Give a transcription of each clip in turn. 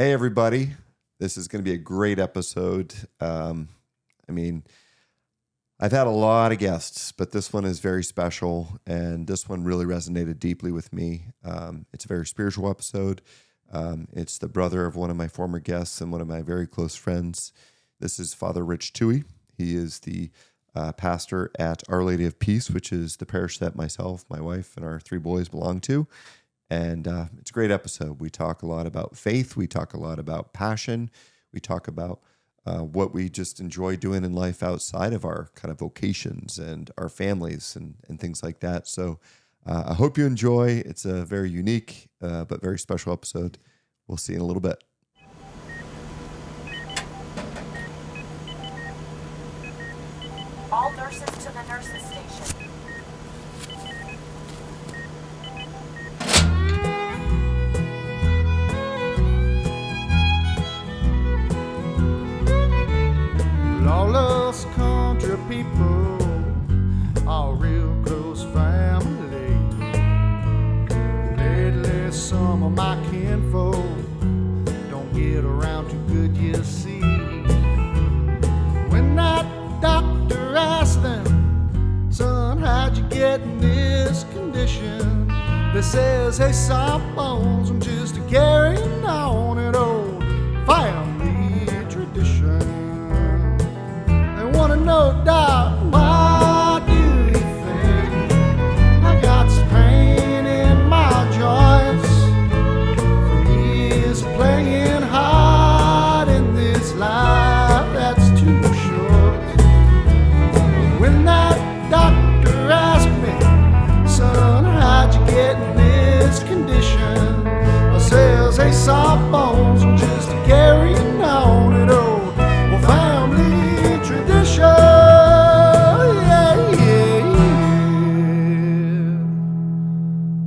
Hey, everybody. This is going to be a great episode. I've had a lot of guests, but this one is very special, and this one really resonated deeply with me. It's a very spiritual episode. It's the brother of one of my former guests and one of my very close friends. This is Father Rich Toohey. He is the pastor at Our Lady of Peace, which is the parish that myself, my wife, and our 3 boys belong to. And it's a great episode. We talk a lot about faith. We talk a lot about passion. We talk about what we just enjoy doing in life outside of our kind of vocations and our families and things like that. So I hope you enjoy. It's a very unique but very special episode. We'll see you in a little bit. All nurses to the nurses station. Lawless country people are real close family. Lately some of my kinfolk don't get around too good, you see. When that doctor asked them, son, how'd you get in this condition? They says, hey, Sawbones, I'm just carrying on an old family tradition. They wanna know, Doc, why do you think I got this pain in my joints from years of playing hard in this life that's too short? When that doctor asked me, son, how'd you get in this condition? I says, hey, Sawbones, I'm just carrying on an old family tradition. Yeah, yeah, yeah.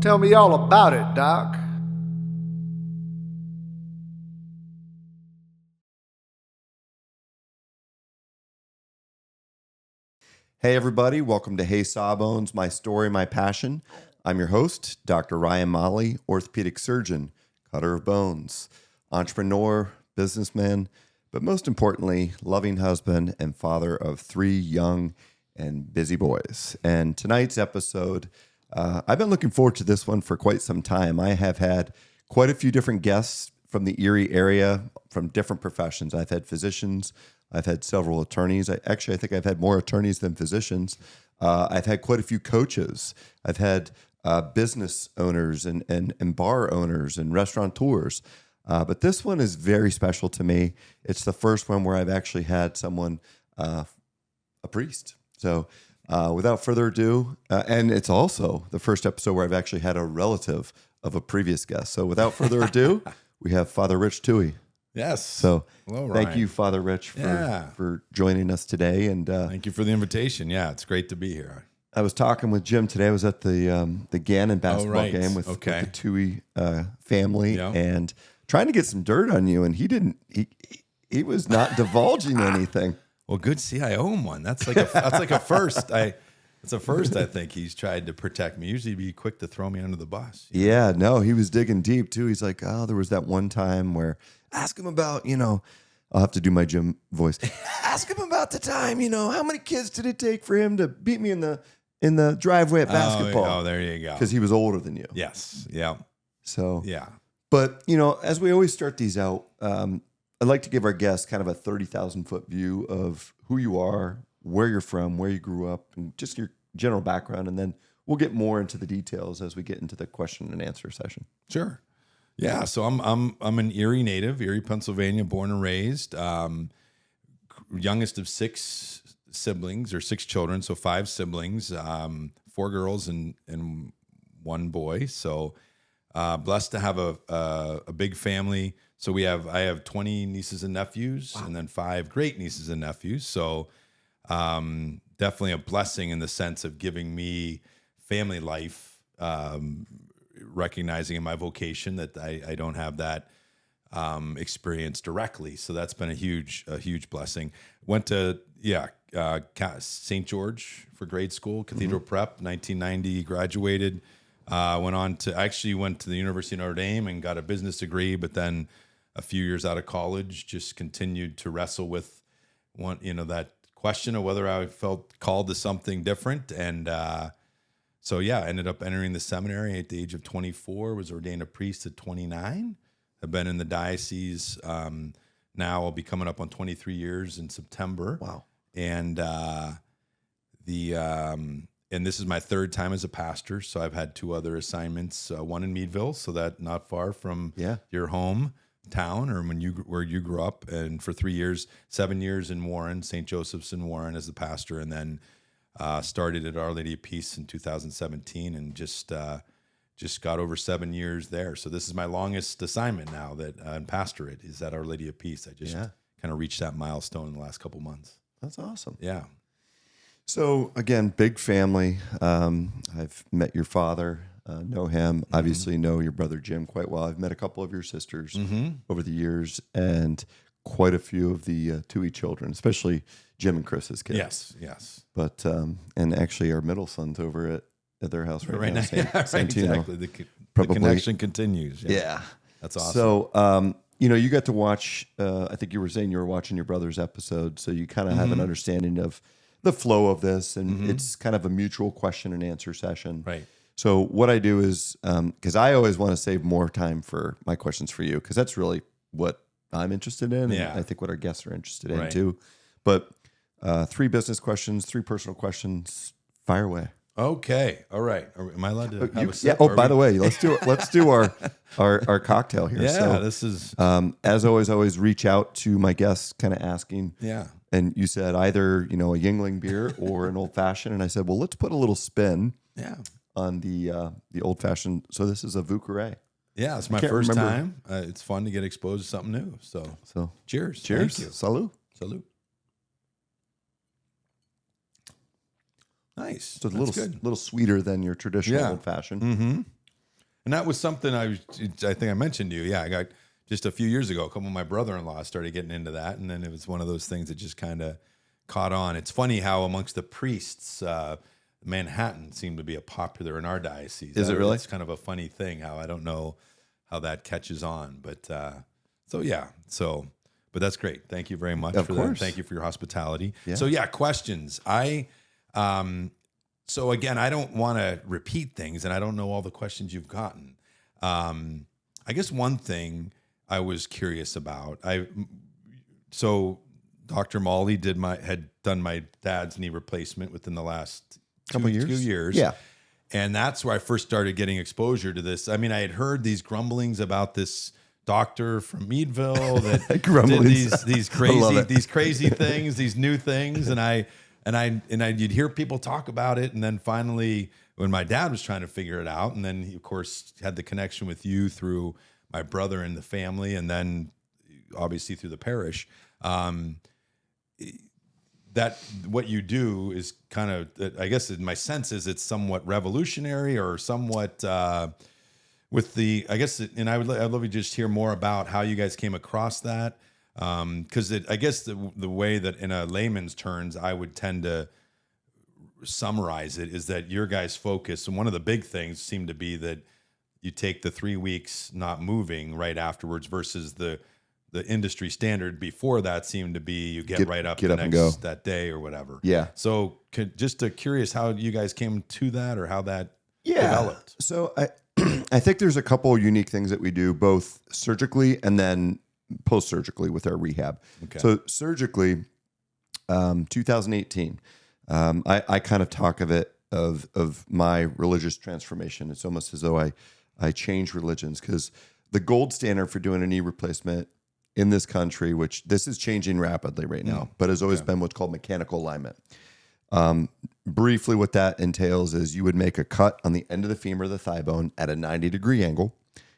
Tell me all about it, Doc. Hey, everybody. Welcome to Hey Sawbones, My Story, My Passion. I'm your host, Dr. Ryan Molley, orthopedic surgeon, cutter of bones, entrepreneur, businessman, but most importantly, loving husband and father of 3 young and busy boys. And tonight's episode, I've been looking forward to this one for quite some time. I have had quite a few different guests from the Erie area, from different professions. I've had physicians. I've had several attorneys. I think I've had more attorneys than physicians. I've had quite a few coaches. I've had business owners and bar owners and restaurateurs. But this one is very special to me. It's the first one where I've actually had someone, a priest. So without further ado, and it's also the first episode where I've actually had a relative of a previous guest. So without further ado, we have Father Rich Toohey. Yes. So hello, thank Ryan. you, Father Rich, for joining us today. And Thank you for the invitation. Yeah, it's great to be here. I was talking with Jim today. I was at the Gannon basketball game with the Toohey family and trying to get some dirt on you, and he was not divulging anything. Well, good. See, I owe him one. That's like a first. It's a first. I think he's tried to protect me. Usually, he'd be quick to throw me under the bus. Yeah, no, he was digging deep too. He's like, oh, there was that one time where ask him about, I'll have to do my Jim voice. Ask him about the time, how many kids did it take for him to beat me in the driveway at basketball? Oh, there you go. Because he was older than you. Yes. Yeah. So yeah. But, as we always start these out, I'd like to give our guests kind of a 30,000-foot view of who you are, where you're from, where you grew up, and just your general background. And then we'll get more into the details as we get into the question and answer session. Sure. Yeah. So I'm an Erie native, Erie, Pennsylvania, born and raised. Youngest of 6 siblings or 6 children. So 5 siblings, 4 girls and 1 boy. So blessed to have a big family. So I have 20 nieces and nephews. Wow. And then 5 great nieces and nephews. So definitely a blessing in the sense of giving me family life, recognizing in my vocation that I don't have that experience directly. So that's been a huge blessing. Went to St. George for grade school, Cathedral Prep, 1990, graduated. Went to the University of Notre Dame and got a business degree, but then a few years out of college, just continued to wrestle with that question of whether I felt called to something different. And so, yeah, I ended up entering the seminary at the age of 24, was ordained a priest at 29. I've been in the diocese. Now I'll be coming up on 23 years in September. Wow. And and this is my third time as a pastor. So I've had 2 other assignments, one in Meadville, so that not far from your hometown or where you grew up. And for 3 years, 7 years in Warren, St. Joseph's in Warren as the pastor, and then started at Our Lady of Peace in 2017 and just got over 7 years there. So this is my longest assignment now that in pastorate is at Our Lady of Peace. I just kind of reached that milestone in the last couple months. That's awesome. Yeah. So again, big family. I've met your father, know him, obviously know your brother Jim quite well. I've met a couple of your sisters over the years and quite a few of the Toohey children, especially Jim and Chris's kids. Yes. But, and actually our middle son's over at their house right now. Exactly. The connection continues. Yeah. That's awesome. So, you got to watch, I think you were saying you were watching your brother's episode. So you kind of have an understanding of the flow of this, and it's kind of a mutual question and answer session. Right. So what I do is, because I always want to save more time for my questions for you, because that's really what I'm interested in, and I think what our guests are interested in too. But 3 business questions, 3 personal questions. Fire away. Okay. All right. Am I allowed to have a Yeah. sip? Oh, by the way, let's do our cocktail here. Yeah. So, This is. as always reach out to my guests, kind of asking. Yeah. And you said either a Yingling beer or an old fashioned, and I said, well, let's put a little spin. Yeah. On the old fashioned. So this is a Vucare. Yeah, it's my first time. It's fun to get exposed to something new. So cheers. Cheers. Thank you. Salud. Salute. Nice. So it's a little sweeter than your traditional old fashioned. Mm-hmm. And that was something I think I mentioned to you. Yeah, I got just a few years ago, a couple of my brother-in-law started getting into that. And then it was one of those things that just kind of caught on. It's funny how amongst the priests, Manhattan seemed to be a popular in our diocese. Is it really? It's kind of a funny thing how I don't know how that catches on. But but that's great. Thank you very much of for course. that. Thank you for your hospitality. Yeah. So questions. So again, I don't want to repeat things, and I don't know all the questions you've gotten. I guess one thing I was curious about. So Dr. Molly had done my dad's knee replacement within the last couple years. 2 years. Yeah. And that's where I first started getting exposure to this. I mean, I had heard these grumblings about this doctor from Meadville that did these crazy things, these new things, and you'd hear people talk about it, and then finally, when my dad was trying to figure it out, and then he of course had the connection with you through my brother and the family, and then obviously through the parish. That what you do is kind of, I guess in my sense is it's somewhat revolutionary or somewhat with the, I guess, and I'd love to just hear more about how you guys came across that. Because I guess the way that in a layman's terms, I would tend to summarize it is that your guys' focus, and one of the big things seemed to be that you take the 3 weeks not moving right afterwards versus the industry standard before that seemed to be you get right up that day or whatever. Yeah. So just curious how you guys came to that or how that developed. So I think there's a couple unique things that we do both surgically and then post-surgically with our rehab. Okay. So surgically, 2018, I kind of talk of my religious transformation. It's almost as though I changed religions because the gold standard for doing a knee replacement in this country, which this is changing rapidly right now, but has always been what's called mechanical alignment. Briefly, what that entails is you would make a cut on the end of the femur of the thigh bone at a 90-degree angle.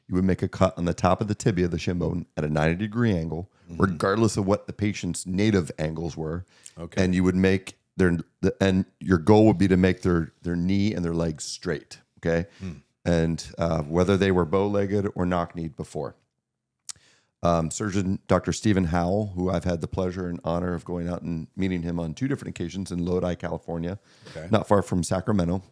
You would make a cut on the top of the tibia, the shin bone, at a 90-degree angle, regardless of what the patient's native angles were. Okay. And you would make and your goal would be to make their knee and their legs straight. Okay. And whether they were bow-legged or knock-kneed before. Surgeon Dr. Stephen Howell, who I've had the pleasure and honor of going out and meeting him on 2 different occasions in Lodi, California, not far from Sacramento,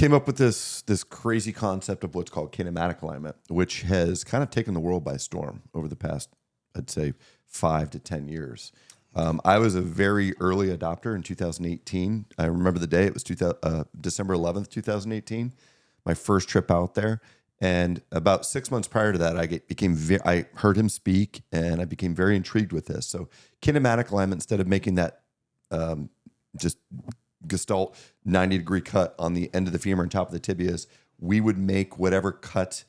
came up with this crazy concept of what's called kinematic alignment, which has kind of taken the world by storm over the past, I'd say, 5 to 10 years. I was a very early adopter in 2018. I remember the day. It was December 11th, 2018, my first trip out there. And about 6 months prior to that, I heard him speak, and I became very intrigued with this. So kinematic alignment, instead of making that just gestalt 90-degree cut on the end of the femur and top of the tibias, we would make whatever cut.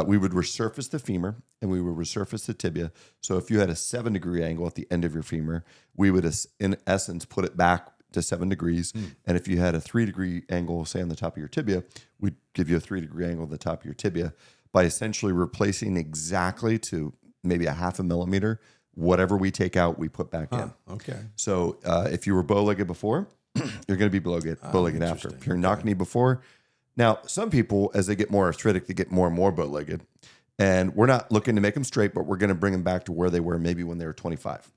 We would resurface the femur and we would resurface the tibia. So if you had a 7-degree angle at the end of your femur, we would, in essence, put it back to 7 degrees. And if you had a 3-degree angle, say on the top of your tibia, we'd give you a 3-degree angle at the top of your tibia by essentially replacing exactly to maybe a 0.5 millimeter. Whatever we take out, we put back in. Okay. So if you were bow-legged before, you're going to be bow-legged after. If you're knock-knee before. Now, some people, as they get more arthritic, they get more and more bow-legged. And we're not looking to make them straight, but we're going to bring them back to where they were maybe when they were 25.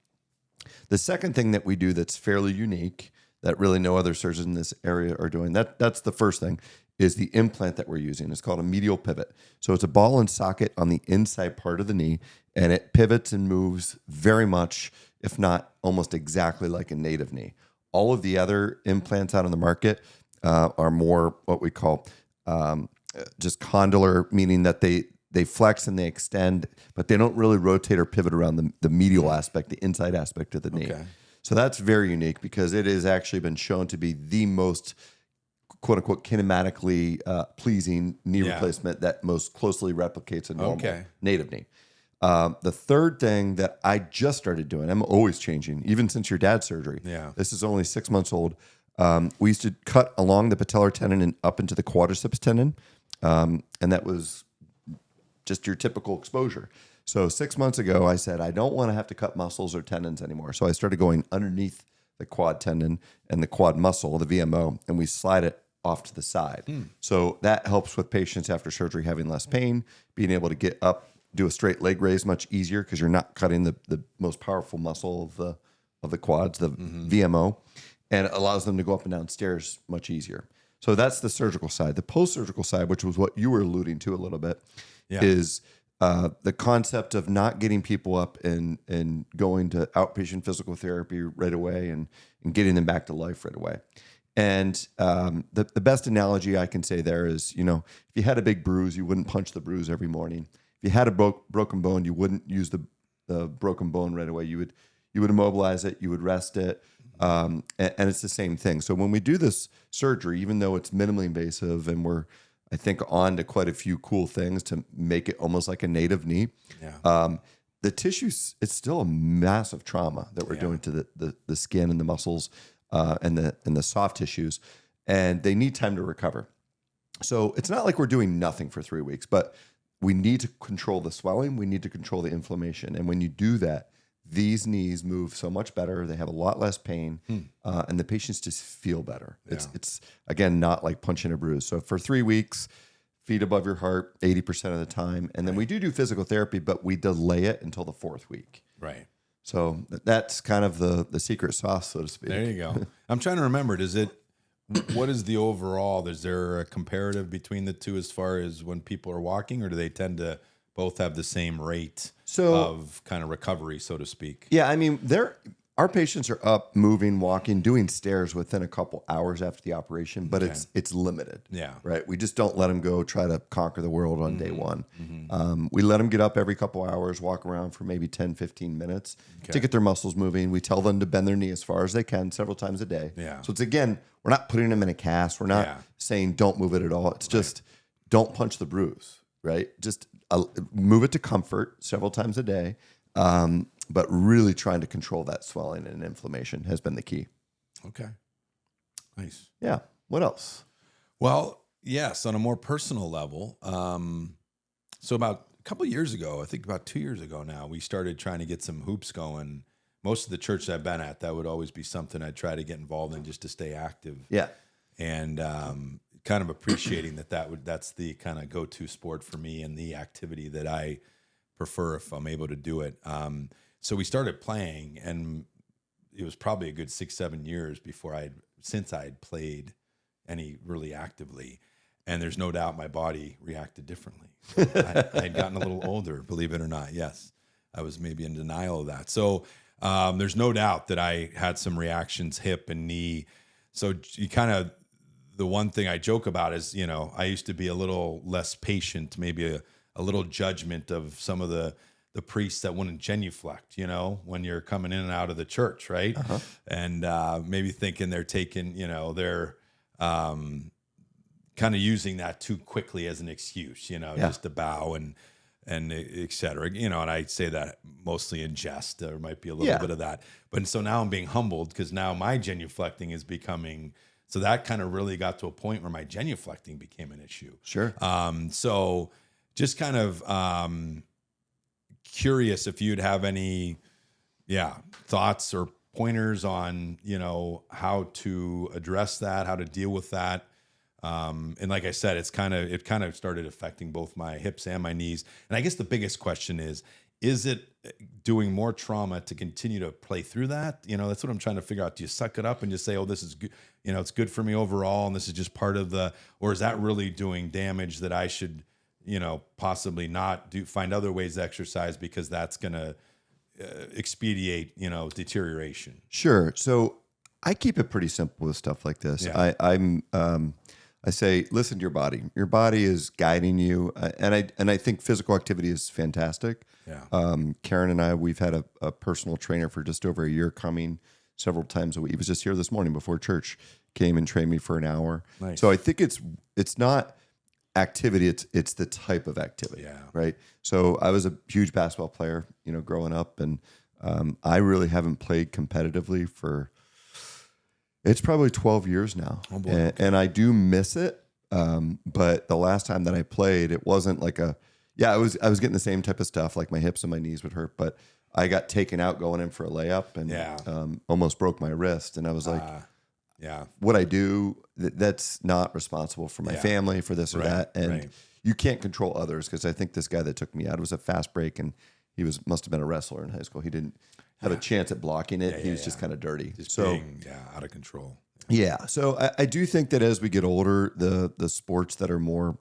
The second thing that we do that's fairly unique, that really no other surgeons in this area are doing, that's the first thing, is the implant that we're using. It's called a medial pivot. So it's a ball and socket on the inside part of the knee, and it pivots and moves very much, if not almost exactly like a native knee. All of the other implants out on the market are more what we call just condylar, meaning that they flex and they extend, but they don't really rotate or pivot around the medial aspect, the inside aspect of the knee. Okay. So that's very unique because it has actually been shown to be the most quote unquote kinematically pleasing knee replacement that most closely replicates a normal native knee. The third thing that I just started doing, I'm always changing, even since your dad's surgery. Yeah. This is only 6 months old. We used to cut along the patellar tendon and up into the quadriceps tendon. And that was just your typical exposure. So 6 months ago, I said, I don't want to have to cut muscles or tendons anymore. So I started going underneath the quad tendon and the quad muscle, the VMO, and we slide it off to the side. So that helps with patients after surgery having less pain, being able to get up, do a straight leg raise much easier because you're not cutting the most powerful muscle of the quads, the VMO, and it allows them to go up and down stairs much easier. So that's the surgical side. The post-surgical side, which was what you were alluding to a little bit, is the concept of not getting people up and going to outpatient physical therapy right away and getting them back to life right away. And the best analogy I can say there is, if you had a big bruise, you wouldn't punch the bruise every morning. If you had a broken bone, you wouldn't use the broken bone right away. You would immobilize it, you would rest it, and it's the same thing. So when we do this surgery, even though it's minimally invasive and we're, I think, on to quite a few cool things to make it almost like a native knee, the tissues, it's still a massive trauma that we're doing to the skin and the muscles and the soft tissues, and they need time to recover. So it's not like we're doing nothing for 3 weeks, but we need to control the swelling. We need to control the inflammation. And when you do that, these knees move so much better. They have a lot less pain, and the patients just feel better. It's again, not like punching a bruise. So for 3 weeks, feet above your heart 80% of the time. And then we do physical therapy, but we delay it until the 4th week. Right. So that's kind of the secret sauce, so to speak. There you go. I'm trying to remember, what is the overall? Is there a comparative between the two as far as when people are walking, or do they tend to both have the same rate of kind of recovery, so to speak? Yeah, I mean, our patients are up, moving, walking, doing stairs within a couple hours after the operation, but it's limited. Yeah. Right? We just don't let them go try to conquer the world on day one. We let them get up every couple hours, walk around for maybe 10, 15 minutes to get their muscles moving. We tell them to bend their knee as far as they can several times a day. Yeah. So it's, again, we're not putting them in a cast. We're not saying don't move it at all. It's just don't punch the bruise, right? Just move it to comfort several times a day. But really trying to control that swelling and inflammation has been the key. Okay. Nice. Yeah. What else? Well, yes, on a more personal level. So about a couple of years ago, I think about 2 years ago now, we started trying to get some hoops going. Most of the churches I've been at, that would always be something I'd try to get involved in just to stay active. Yeah. And kind of appreciating that's the kind of go-to sport for me and the activity that I prefer if I'm able to do it. So we started playing, and it was probably a good 6-7 years since I'd played any really actively. And there's no doubt my body reacted differently. So I had gotten a little older, believe it or not. Yes, I was maybe in denial of that. So there's no doubt that I had some reactions, hip and knee. So you kind of, the one thing I joke about is, I used to be a little less patient, maybe a little judgment of some of the priests that wouldn't genuflect, when you're coming in and out of the church, right? Uh-huh. And maybe thinking they're taking, they're kind of using that too quickly as an excuse, just to bow and et cetera, and I say that mostly in jest. There might be a little bit of that, but so now I'm being humbled because now my genuflecting is becoming, so that kind of really got to a point where my genuflecting became an issue. Sure. So just kind of curious if you'd have any, thoughts or pointers on, how to address that, how to deal with that. And like I said, it kind of started affecting both my hips and my knees. And I guess the biggest question is it doing more trauma to continue to play through that? That's what I'm trying to figure out. Do you suck it up and just say, oh, this is good, it's good for me overall, and this is just part of or is that really doing damage that I should, possibly not do, find other ways to exercise because that's going to expedite, deterioration? Sure. So I keep it pretty simple with stuff like this. Yeah. I say, listen to your body. Your body is guiding you, and I think physical activity is fantastic. Yeah. Karen and I, we've had a personal trainer for just over a year, coming several times a week. He was just here this morning before church, came and trained me for an hour. Nice. So I think it's not activity; it's the type of activity. Yeah. Right. So I was a huge basketball player, growing up, and I really haven't played competitively for. It's probably 12 years now, oh boy, and I do miss it. But the last time that I played, it wasn't like I was getting the same type of stuff, like my hips and my knees would hurt, but I got taken out going in for a layup and almost broke my wrist. And I was like, what I do, that's not responsible for my family, for this or that. And you can't control others, because I think this guy that took me out, it was a fast break, and he must have been a wrestler in high school. He didn't have a chance at blocking it. He was just kind of dirty. Just so being, out of control. Yeah. So I do think that as we get older, the sports that are more,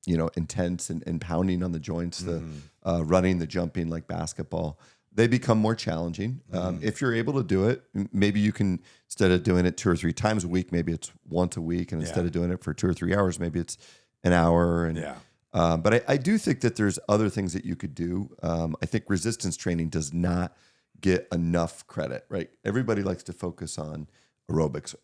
intense and pounding on the joints, the running, the jumping, like basketball, they become more challenging. If you're able to do it, maybe you can, instead of doing it 2 or 3 times a week, maybe it's once a week. And instead of doing it for 2 or 3 hours, maybe it's an hour. And but I do think that there's other things that you could do. I think resistance training does not get enough credit, right? Everybody likes to focus on aerobics.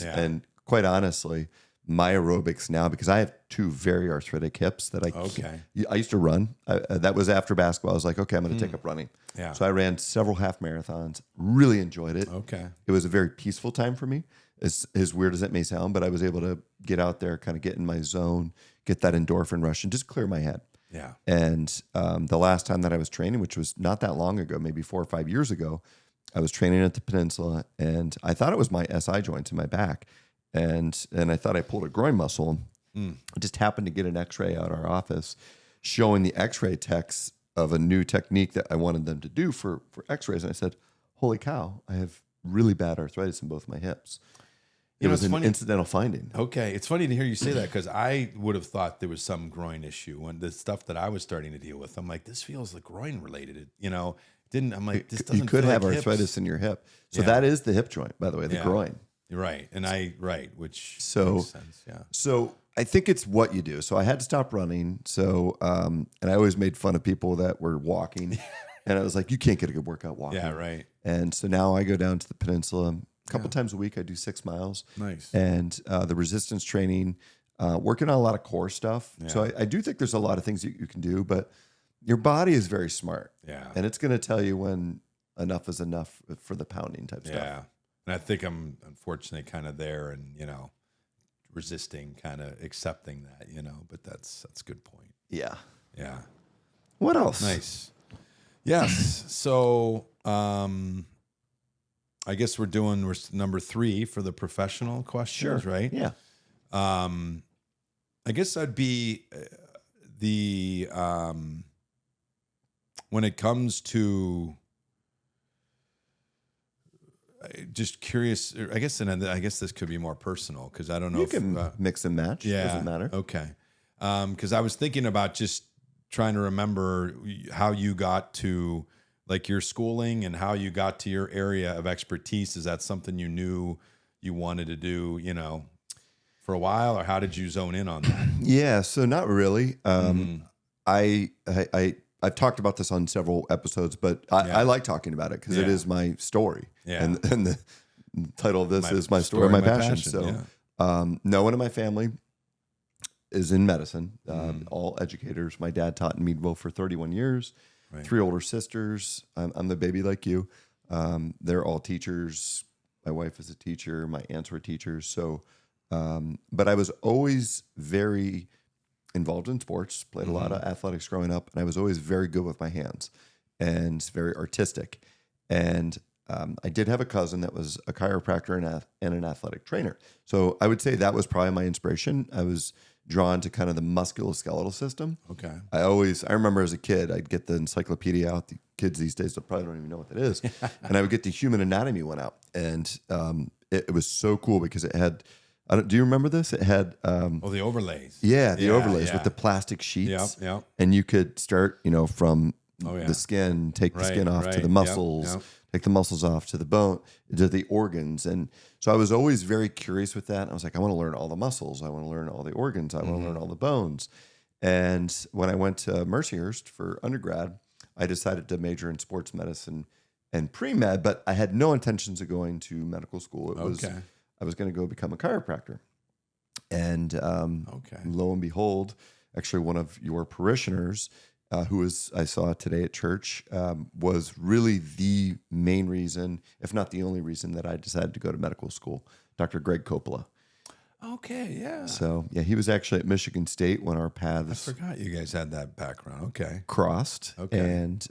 And quite honestly, my aerobics now, because I have 2 very arthritic hips that I used to run. That was after basketball. I was like, okay, I'm going to take up running. Yeah. So I ran several half marathons, really enjoyed it. Okay. It was a very peaceful time for me, as weird as it may sound, but I was able to get out there, kind of get in my zone, get that endorphin rush, and just clear my head. Yeah. And the last time that I was training, which was not that long ago, maybe 4 or 5 years ago, I was training at the Peninsula, and I thought it was my SI joints in my back. And I thought I pulled a groin muscle. I just happened to get an x-ray out of our office showing the x-ray techs of a new technique that I wanted them to do for x-rays. And I said, holy cow, I have really bad arthritis in both my hips. It was an incidental finding. Okay. It's funny to hear you say that, because I would have thought there was some groin issue when the stuff that I was starting to deal with. I'm like, this feels like groin related, I'm like, this doesn't You could feel have like arthritis hips. in your hip. So that is the hip joint, by the way, the groin. Right. And which So, makes sense. Yeah. So I think it's what you do. So I had to stop running. So, and I always made fun of people that were walking. And I was like, you can't get a good workout walking. Yeah, right. And so now I go down to the Peninsula a couple times a week. I do 6 miles. Nice. And the resistance training, working on a lot of core stuff. Yeah. So I do think there's a lot of things you can do, but your body is very smart. Yeah. And it's going to tell you when enough is enough for the pounding type stuff. Yeah. And I think I'm unfortunately kind of there and, resisting, kind of accepting that, but that's a good point. Yeah. Yeah. What else? Nice. Yes. So, I guess we're number 3 for the professional questions, right? Yeah. I guess I'd be when it comes to just curious. I guess, and I guess this could be more personal because I don't know You if can mix and match. yeah, Doesn't matter. Okay, because I was thinking about just trying to remember how you got to like your schooling and how you got to your area of expertise. Is that something you knew you wanted to do? For a while, or how did you zone in on that? Yeah, so not really. I've talked about this on several episodes, but I like talking about it because it is my story. Yeah. And the title of this is My Story, My Passion. So yeah. no one in my family is in medicine. All educators. My dad taught in Meadville for 31 years. Right. 3 older sisters. I'm the baby like you. They're all teachers. My wife is a teacher. My aunts were teachers. So, but I was always very involved in sports, played a lot of athletics growing up, and I was always very good with my hands and very artistic. And I did have a cousin that was a chiropractor and an athletic trainer. So I would say that was probably my inspiration. I was drawn to kind of the musculoskeletal system. Okay. I remember as a kid, I'd get the encyclopedia out. The kids these days probably don't even know what that is. And I would get the human anatomy one out. And it was so cool because it had, do you remember this? It had the overlays. Yeah, the overlays with the plastic sheets. Yeah. And you could start, from the skin, take the skin off to the muscles, take the muscles off to the bone, to the organs. And so I was always very curious with that. I was like, I want to learn all the muscles. I want to learn all the organs. I want to learn all the bones. And when I went to Mercyhurst for undergrad, I decided to major in sports medicine and pre-med, but I had no intentions of going to medical school. I was going to go become a chiropractor. And lo and behold, actually one of your parishioners, who I saw today at church, was really the main reason, if not the only reason, that I decided to go to medical school, Dr. Greg Coppola. Okay, yeah. So, he was actually at Michigan State when our paths I forgot you guys had that background. Okay. crossed. Okay. And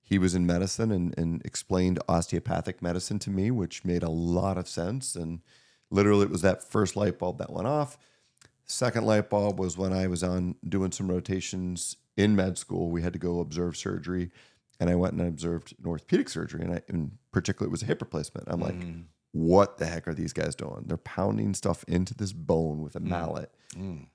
he was in medicine and explained osteopathic medicine to me, which made a lot of sense. And literally, it was that first light bulb that went off. Second light bulb was when I was doing some rotations in med school. We had to go observe surgery, and I went and observed an orthopedic surgery, and in particular, it was a hip replacement. I'm like, what the heck are these guys doing? They're pounding stuff into this bone with a mallet.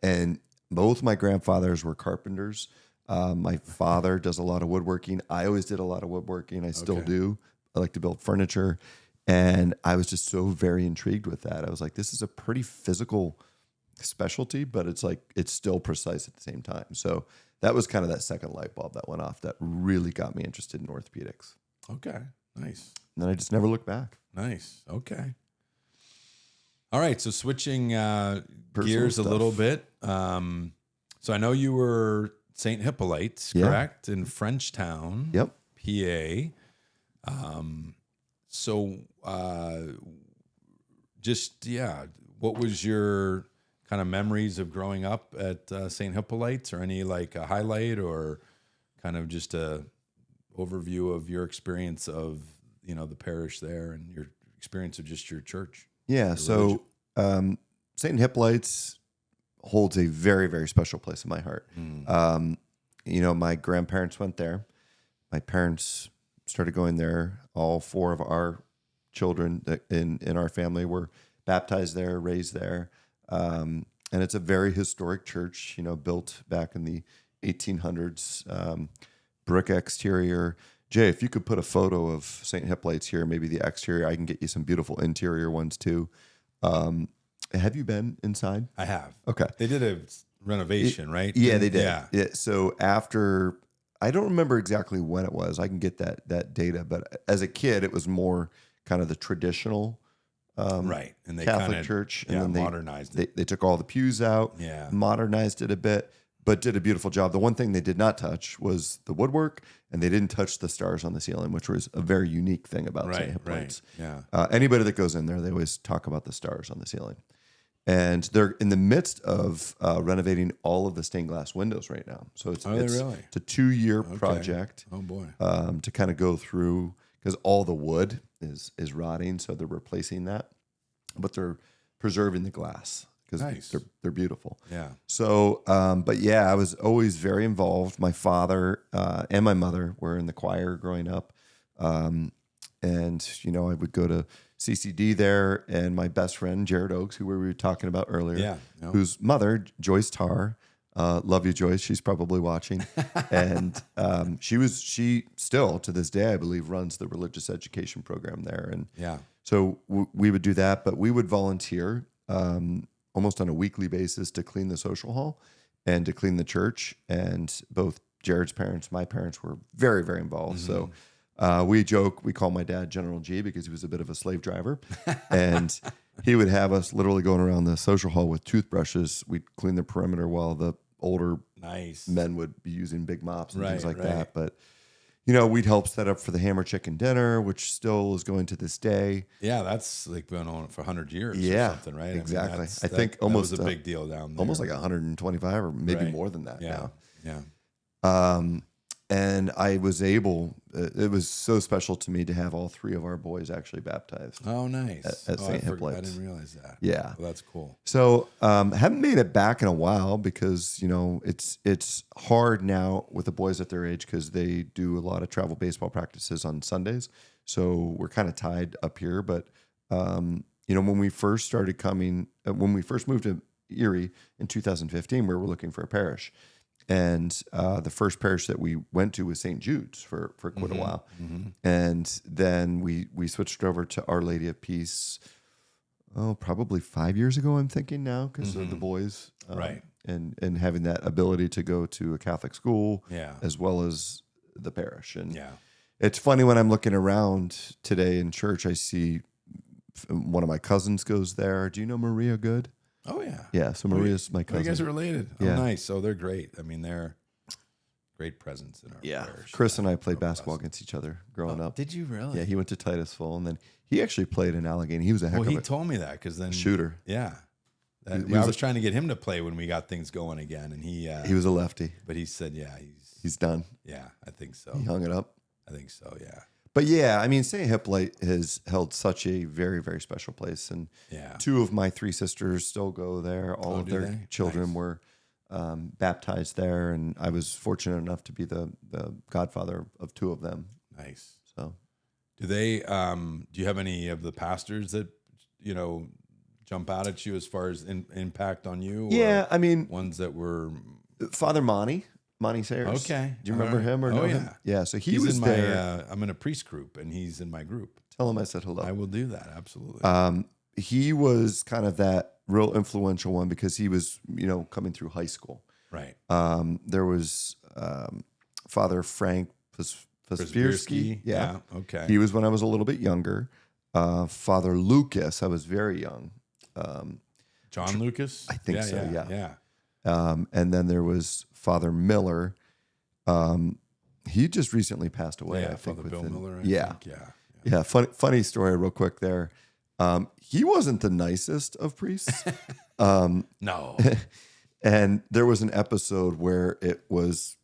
And both my grandfathers were carpenters. My father does a lot of woodworking. I always did a lot of woodworking. I still do. I like to build furniture. And I was just so very intrigued with that. I was like, this is a pretty physical specialty, but it's still precise at the same time. So that was kind of that second light bulb that went off that really got me interested in orthopedics. Okay. Nice. And then I just never looked back. Nice. Okay. All right. So switching gears stuff. a little bit. So I know you were St. Hippolyte's, correct? In Frenchtown, Yep. PA. What was your kind of memories of growing up at St. Hippolyte's, or any like a highlight, or kind of just a overview of your experience of, the parish there and your experience of just your church? Yeah. So St. Hippolyte's holds a very, very special place in my heart. My grandparents went there. My parents started going there. All 4 of our children in our family were baptized there, raised there. And it's a very historic church, built back in the 1800s, brick exterior. Jay, if you could put a photo of St. Hippolyte's here, maybe the exterior, I can get you some beautiful interior ones too. Have you been inside? I have. Okay. They did a renovation, right? Yeah, they did. Yeah. So after, I don't remember exactly when it was. I can get that data, but as a kid, it was more kind of the traditional right. And they Catholic church, and then they modernized it. They took all the pews out, modernized it a bit, but did a beautiful job. The one thing they did not touch was the woodwork, and they didn't touch the stars on the ceiling, which was a very unique thing about St. Hippolyte's. Yeah. Anybody that goes in there, they always talk about the stars on the ceiling. And they're in the midst of renovating all of the stained glass windows right now. So it's a 2-year project. Oh boy. To kind of go through, because all the wood is rotting, so they're replacing that, but they're preserving the glass because they're beautiful. Yeah. So, I was always very involved. My father and my mother were in the choir growing up. And, I would go to CCD there, and my best friend, Jared Oakes, who we were talking about earlier, whose mother, Joyce Tarr, love you, Joyce. She's probably watching. And she still, to this day, I believe, runs the religious education program there. And so we would do that, but we would volunteer almost on a weekly basis to clean the social hall and to clean the church. And both Jared's parents, my parents were very, very involved. So we joke, we call my dad General G because he was a bit of a slave driver. And he would have us literally going around the social hall with toothbrushes. We'd clean the perimeter while the older men would be using big mops and things like that. But, we'd help set up for the Hammer Chicken Dinner, which still is going to this day. Yeah, that's like been on for 100 years or something, right? Exactly. I mean, I think almost that was a big deal down there. Almost like 125 or maybe more than that now. Yeah. And I was able, it was so special to me to have all three of our boys actually baptized. Oh, nice. At St. Hippolyte's. I didn't realize that. Yeah. Well, that's cool. So haven't made it back in a while because, it's hard now with the boys at their age because they do a lot of travel baseball practices on Sundays. So we're kind of tied up here. But, when we first started coming, when we first moved to Erie in 2015, we were looking for a parish. And the first parish that we went to was St. Jude's for quite a while. And then we switched over to Our Lady of Peace, probably 5 years ago, I'm thinking now, because of the boys. And having that ability to go to a Catholic school as well as the parish. And it's funny when I'm looking around today in church, I see one of my cousins goes there. Do you know Maria Good? Oh, yeah. Yeah, so Maria's my cousin. You guys are related. Yeah. Oh, nice. Oh, they're great. I mean, they're great presence in our parish. Chris and I played basketball against each other growing up. Did you really? Yeah, he went to Titusville, and then he actually played in Allegheny. He was a heck of a told me that because then shooter. Yeah. I was trying to get him to play when we got things going again, and he was a lefty. But he said, he's done. Yeah, I think so. He hung it up. I think so, yeah. But yeah, I mean, St. Hippolyte has held such a very, very special place. And two of my three sisters still go there. All of their children were baptized there. And I was fortunate enough to be the godfather of two of them. Nice. So do you have any of the pastors that, jump out at you as far as impact on you? Yeah, I mean, ones that were... Father Monty Sayers. Okay. Do you remember him or know him? Yeah. So he's was there. I'm in a priest group, and he's in my group. Tell him I said hello. I will do that. Absolutely. He was kind of that real influential one because he was, coming through high school. Right. There was Father Frank Pasvirsky. Yeah. Okay. He was when I was a little bit younger. Father Lucas, I was very young. John Lucas? I think so, Yeah. And then there was Father Miller. He just recently passed away. I think Father Bill Miller. Yeah. I think. Yeah. Funny story, real quick there. He wasn't the nicest of priests. No. And there was an episode where it was,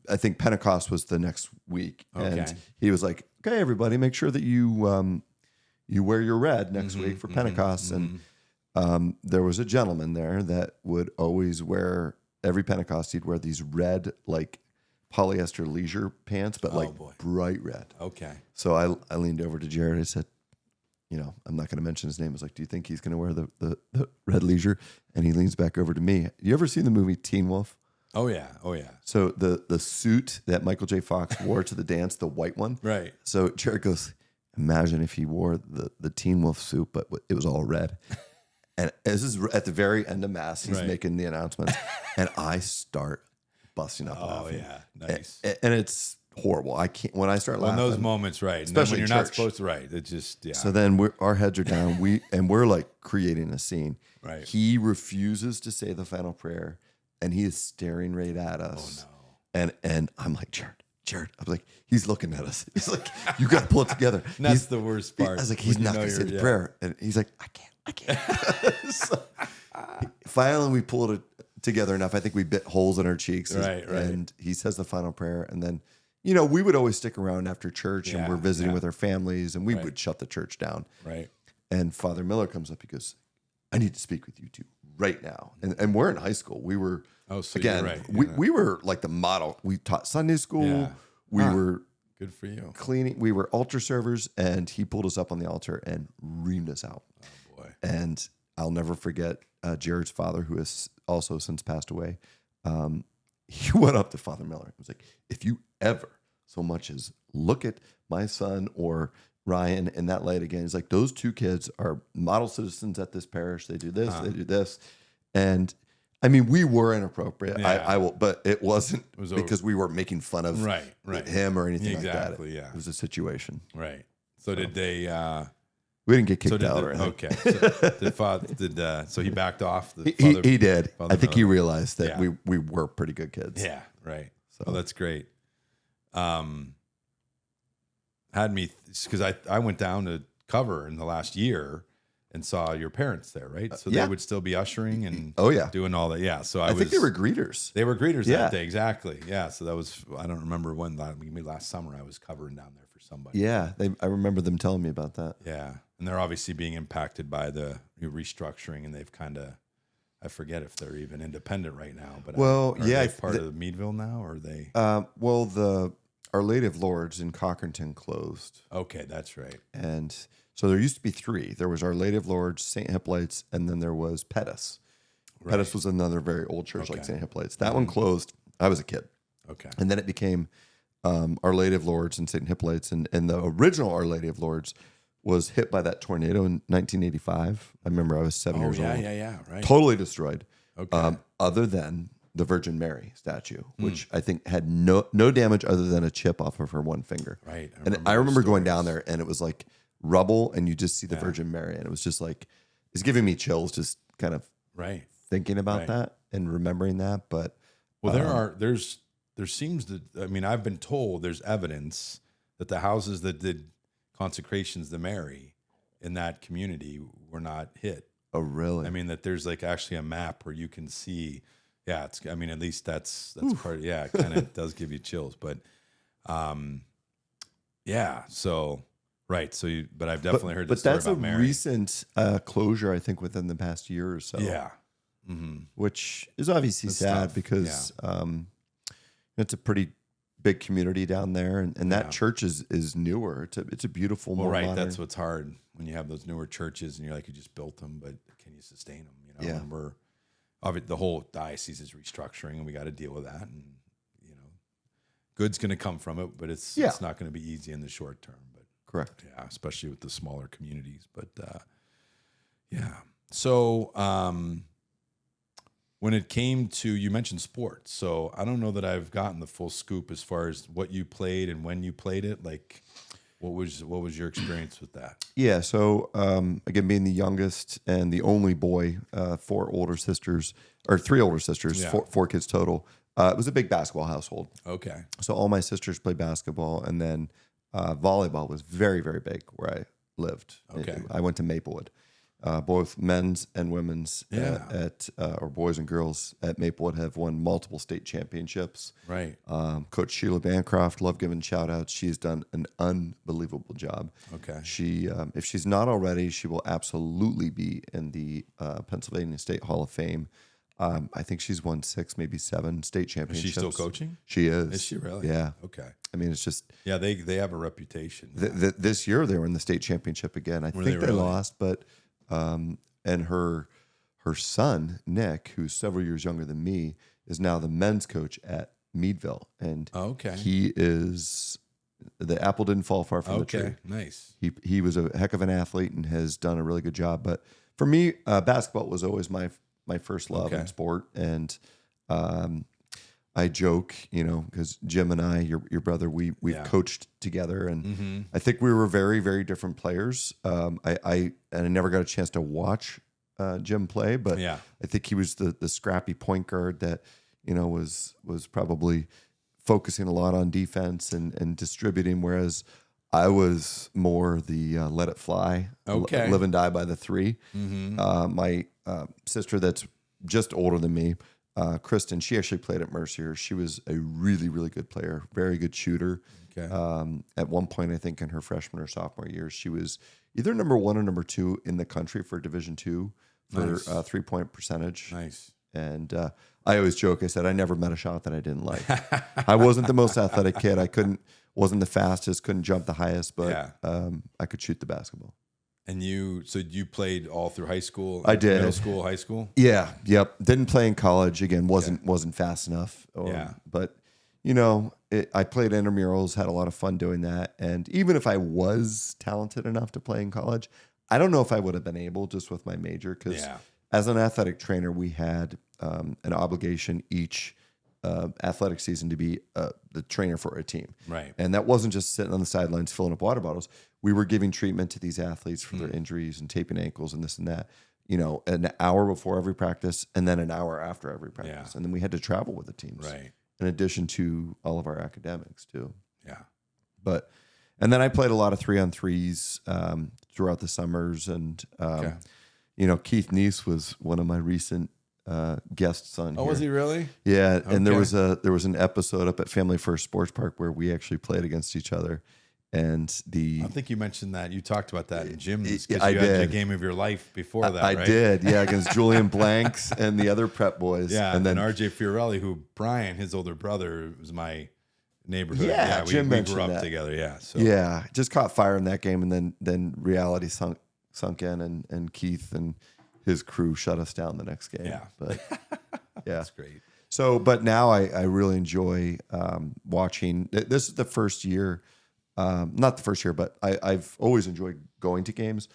I think Pentecost was the next week, and he was like, "Okay, everybody, make sure that you wear your red next week for Pentecost." And there was a gentleman there that would always wear, every Pentecost, he'd wear these red, like polyester leisure pants, but bright red. Okay. So I leaned over to Jared. I said, I'm not going to mention his name. I was like, do you think he's going to wear the red leisure? And he leans back over to me. You ever seen the movie Teen Wolf? Oh, yeah. So the suit that Michael J. Fox wore to the dance, the white one. Right. So Jared goes, imagine if he wore the Teen Wolf suit, but it was all red. And this is at the very end of Mass. He's making the announcements. And I start busting up laughing. Oh, yeah. Nice. And it's horrible. I can't, when I start laughing. In those moments, right. Especially when you're not church. supposed to, right. It just, yeah. So then our heads are down. We're like creating a scene. Right. He refuses to say the final prayer, and he is staring right at us. Oh, no. And I'm like, Jared. I'm like, he's looking at us. He's like, you got to pull it together. That's the worst part. I was like, he's not going to say the prayer. And he's like, I can't. So, finally, we pulled it together enough. I think we bit holes in our cheeks. Right. And he says the final prayer. And then, we would always stick around after church and we're visiting with our families, and we would shut the church down. Right. And Father Miller comes up. He goes, I need to speak with you two right now. And we're in high school. We were, so again, you're right. we were like the model. We taught Sunday school. Yeah. We were Good for you. cleaning. We were altar servers, and he pulled us up on the altar and reamed us out. Oh boy. And I'll never forget Jared's father, who has also since passed away. He went up to Father Miller. He was like, if you ever so much as look at my son or Ryan in that light again, he's like, those two kids are model citizens at this parish. They do this, they do this. And I mean, we were inappropriate. Yeah. I will, but it wasn't was because we weren't making fun of him or anything like that. Exactly, yeah. It was a situation. Right. So did they... We didn't get kicked out or anything. Okay. So he backed off? He did. Father I think he Miller. realized that Yeah. we were pretty good kids. Yeah, right. So. Oh, that's great. Had me, because I went down to cover in the last year and saw your parents there, right? So yeah. they would still be ushering and doing all that. Yeah. So I think they were greeters. They were greeters Yeah. that day. Exactly. Yeah. So that was, I don't remember when, maybe last summer I was covering down there for somebody. Yeah. I remember them telling me about that. Yeah. And they're obviously being impacted by the restructuring, and they've kind of, I forget if they're even independent right now, but well, are yeah, they part of Meadville now, or are they? Well, the Our Lady of Lourdes in Cochranton closed. Okay, that's right. And so there used to be three. There was Our Lady of Lourdes, St. Hippolyte's, and then there was Pettus. Right. Pettus was another very old church like Okay. St. Hippolyte's. That one closed. I was a kid. Okay. And then it became Our Lady of Lourdes and St. Hippolyte's. And the original Our Lady of Lourdes was hit by that tornado in 1985. I remember I was 7 years old. Yeah, right. Totally destroyed. Okay. Other than the Virgin Mary statue, which I think had no damage other than a chip off of her one finger. Right. I remember going down there, and it was like rubble, and you just see the Virgin Mary, and it was just like, it's giving me chills just kind of Right. thinking about that and remembering that. But Well, there seems to, I mean, I've been told there's evidence that the houses that did consecrations to Mary in that community were not hit. oh, really? I mean, that there's like actually a map where you can see, at least that's part of, it kind of does give you chills, but, so, right. So but I've definitely heard but the story that's about a Mary. recent closure, I think, within the past year or so. Yeah. Mm-hmm. Which is obviously That's sad tough. because it's a pretty big community down there, and that church is newer. It's a beautiful, Well, more right. modern. That's what's hard when you have those newer churches and you're like, you just built them, but can you sustain them? You know, Yeah. and we're obviously the whole diocese is restructuring, and we got to deal with that. And good's going to come from it, but it's not going to be easy in the short term. But correct. yeah, especially with the smaller communities. But so when it came to, you mentioned sports, so I don't know that I've gotten the full scoop as far as what you played and when you played it. Like, what was your experience with that? Yeah. So again, being the youngest and the only boy, three older sisters, Yeah. four kids total. It was a big basketball household. Okay. So all my sisters played basketball, and then volleyball was very, very big where I lived. Okay. I went to Maplewood. Both men's and women's or boys and girls at Maplewood have won multiple state championships. Right. Coach Sheila Bancroft, love giving shout outs. She's done an unbelievable job. Okay. She, if she's not already, she will absolutely be in the Pennsylvania State Hall of Fame. I think she's won 6, maybe 7 state Is championships. she still coaching? She is. Is she really? Yeah. Okay. I mean, it's just Yeah, they have a reputation. this year they were in the state championship again. I think they they really? lost, but and her son Nick, who's several years younger than me, is now the men's coach at Meadville, and Okay. he is the apple didn't fall far from the tree. Okay. Nice. He was a heck of an athlete and has done a really good job. But for me, basketball was always my first love in sport, and I joke, because Jim and I, your brother, we've coached together, and I think we were very, very different players. I never got a chance to watch Jim play, but I think he was the scrappy point guard that was probably focusing a lot on defense and distributing, whereas I was more the let it fly, live and die by the three. My sister that's just older than me, Kristen, she actually played at Mercier. She was a really, really good player, very good shooter. Okay. At one point, I think in her freshman or sophomore year, she was either number 1 or number 2 in the country for Division II for Nice. 3-point percentage. Nice. And I always joke, I said, I never met a shot that I didn't like. I wasn't the most athletic kid. I couldn't Wasn't the fastest, couldn't jump the highest, but Yeah. I could shoot the basketball. And you played all through high school? I did. Middle school, high school? Yeah. Yep. Didn't play in college. Again, wasn't fast enough. But I played intramurals, had a lot of fun doing that. And even if I was talented enough to play in college, I don't know if I would have been able just with my major. Because as an athletic trainer, we had an obligation each athletic season to be the trainer for a team. Right. And that wasn't just sitting on the sidelines filling up water bottles. We were giving treatment to these athletes for their injuries and taping ankles and this and that, an hour before every practice and then an hour after every practice. And then we had to travel with the teams. Right. In addition to all of our academics too. Yeah. And then I played a lot of 3-on-3s throughout the summers. And, Keith Neese was one of my recent guests on here. Oh, was he really? Yeah. Okay. And there was an episode up at Family First Sports Park where we actually played against each other. And I think you mentioned that. You talked about that in gyms because I you had did. the game of your life before that, I right? did, yeah, against Julian Blanks and the other prep boys. Yeah, and then RJ Fiorelli, who Brian, his older brother, was my neighborhood. Yeah, we Jim grew mentioned up that. together. Yeah, so yeah, just caught fire in that game, and then reality sunk in, and Keith and his crew shut us down the next game. Yeah. But yeah, that's great. So, but now I really enjoy watching. This is the first year. Not the first year, but I've always enjoyed going to games.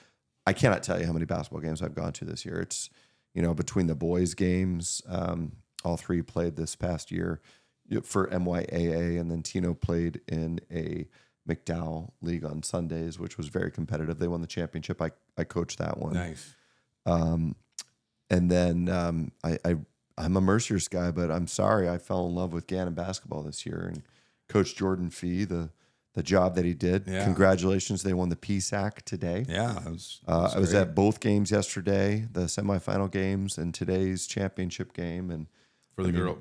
I cannot tell you how many basketball games I've gone to this year. It's, between the boys' games, all three played this past year for MYAA, and then Tino played in a McDowell league on Sundays, which was very competitive. They won the championship. I coached that one. Nice. And then I'm a Mercier's guy, but I'm sorry, I fell in love with Gannon basketball this year, and Coach Jordan Fee, the job that he did. Yeah. Congratulations. They won the PSAC today. Yeah. I was at both games yesterday, the semifinal games and today's championship game. And for the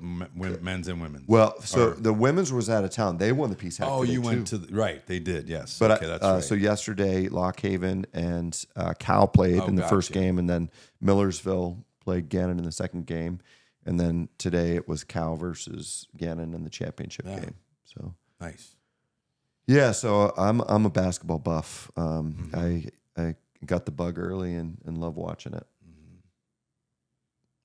men's and women's. Well, the women's was out of town. They won the PSAC. Oh, today you went too. to right. They did. Yes. But okay, that's right. So yesterday, Lock Haven and Cal played in the first game, and then Millersville played Gannon in the second game. And then today it was Cal versus Gannon in the championship game. So nice. Yeah, so I'm a basketball buff. I got the bug early and love watching it.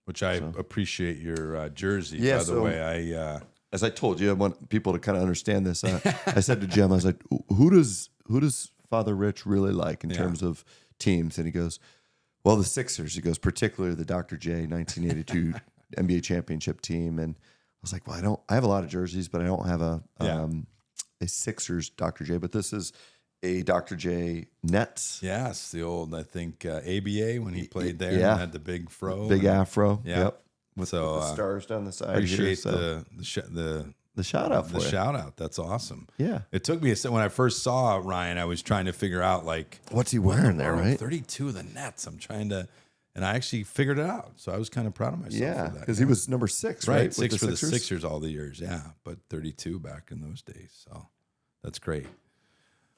Which I appreciate your jersey. Yeah, by the way, as I told you, I want people to kind of understand this. I said to Jim, I was like, "Who does Father Rich really like in terms of teams?" And he goes, "Well, the Sixers." He goes, particularly the Dr. J 1982 NBA championship team. And I was like, "Well, I have a lot of jerseys, but I don't have a Sixers Dr. J, but this is a Dr. J Nets." Yes, the old, I think, ABA when he played there Yeah. and had the big fro. Big afro. Yeah. Yep. With the stars down the side. Appreciate here, the shout out for the you. shout out. That's awesome. Yeah. It took me when I first saw Ryan, I was trying to figure out what's he wearing there, right? 32 of the Nets. I'm trying to, and I actually figured it out. So I was kind of proud of myself. Yeah, for that. because he was number 6, right? Right, With 6 for Sixers? the Sixers all the years. Yeah, but 32 back in those days. So that's great.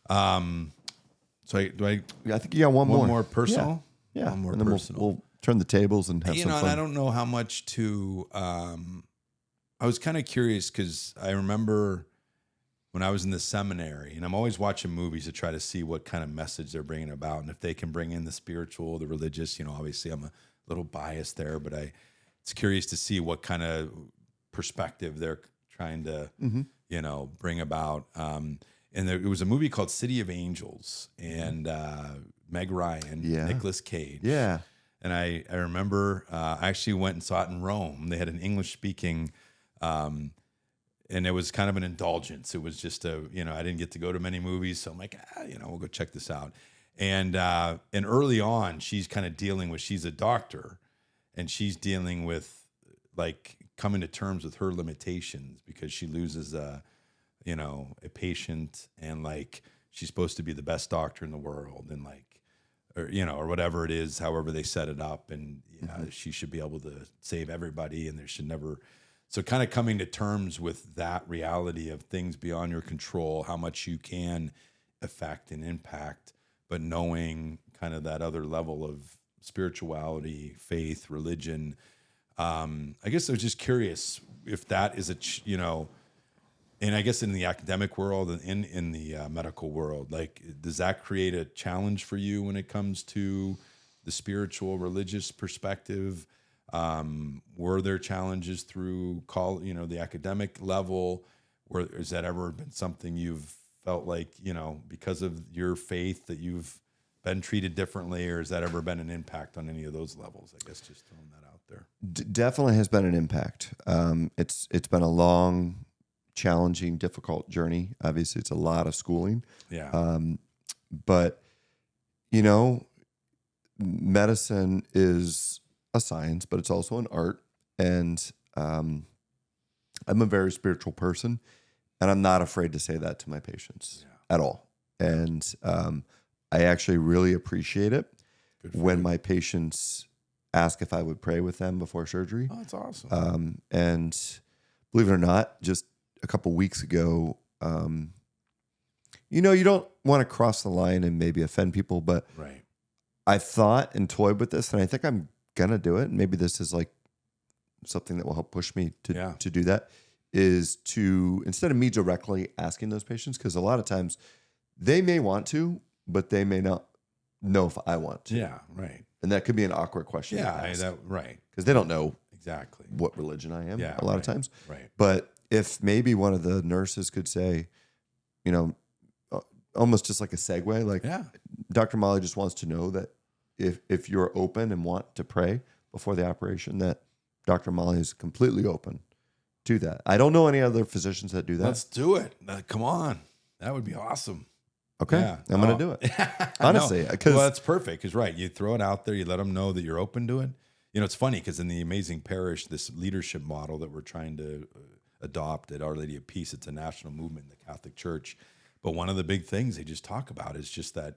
So I think you got one more. One more personal? Yeah. One more and then personal. we'll turn the tables and have some And fun. I don't know how much to. I was kind of curious because I remember when I was in the seminary, and I'm always watching movies to try to see what kind of message they're bringing about, and if they can bring in the spiritual, the religious. Obviously I'm a little biased there, but it's curious to see what kind of perspective they're trying to, bring about. And it was a movie called City of Angels, and Meg Ryan, Nicolas Cage. Yeah. And I remember I actually went and saw it in Rome. They had an English-speaking, and it was kind of an indulgence. It was just I didn't get to go to many movies, so I'm like, we'll go check this out. And early on, she's kind of dealing with, she's a doctor, and she's dealing with like coming to terms with her limitations because she loses a patient, and like she's supposed to be the best doctor in the world, and like, or whatever it is, however they set it up, and she should be able to save everybody, and there should never. So kind of coming to terms with that reality of things beyond your control, how much you can affect and impact, but knowing kind of that other level of spirituality, faith, religion. I guess I was just curious if that is And I guess in the academic world and in the medical world, like, does that create a challenge for you when it comes to the spiritual, religious perspective? Were there challenges through the academic level? Has that ever been something you've felt like, because of your faith that you've been treated differently, or has that ever been an impact on any of those levels? I guess just throwing that out there. Definitely has been an impact. It's been a long, challenging, difficult journey. Obviously, it's a lot of schooling. Yeah. But, medicine is a science, but it's also an art. And I'm a very spiritual person, and I'm not afraid to say that to my patients at all. And I actually really appreciate it when my patients ask if I would pray with them before surgery. Oh, that's awesome. And believe it or not, just a couple weeks ago, you don't want to cross the line and maybe offend people, but right. I thought and toyed with this, and I think I'm going to do it. And maybe this is like something that will help push me to do that, is to, instead of me directly asking those patients, because a lot of times they may want to, but they may not know if I want to. Yeah, right. And that could be an awkward question. Yeah, right. Because they don't know exactly what religion I am a lot of times. Right. But if maybe one of the nurses could say, almost just like a segue, like, Dr. Molly just wants to know that if you're open and want to pray before the operation, that Dr. Molly is completely open to that. I don't know any other physicians that do that. Let's do it. Come on. That would be awesome. Okay. Yeah. I'm going to do it. Honestly. Well, that's perfect. Because, right, you throw it out there. You let them know that you're open to it. It's funny because in the Amazing Parish, this leadership model that we're trying to adopt at Our Lady of Peace, it's a national movement in the Catholic Church. But one of the big things they just talk about is just that,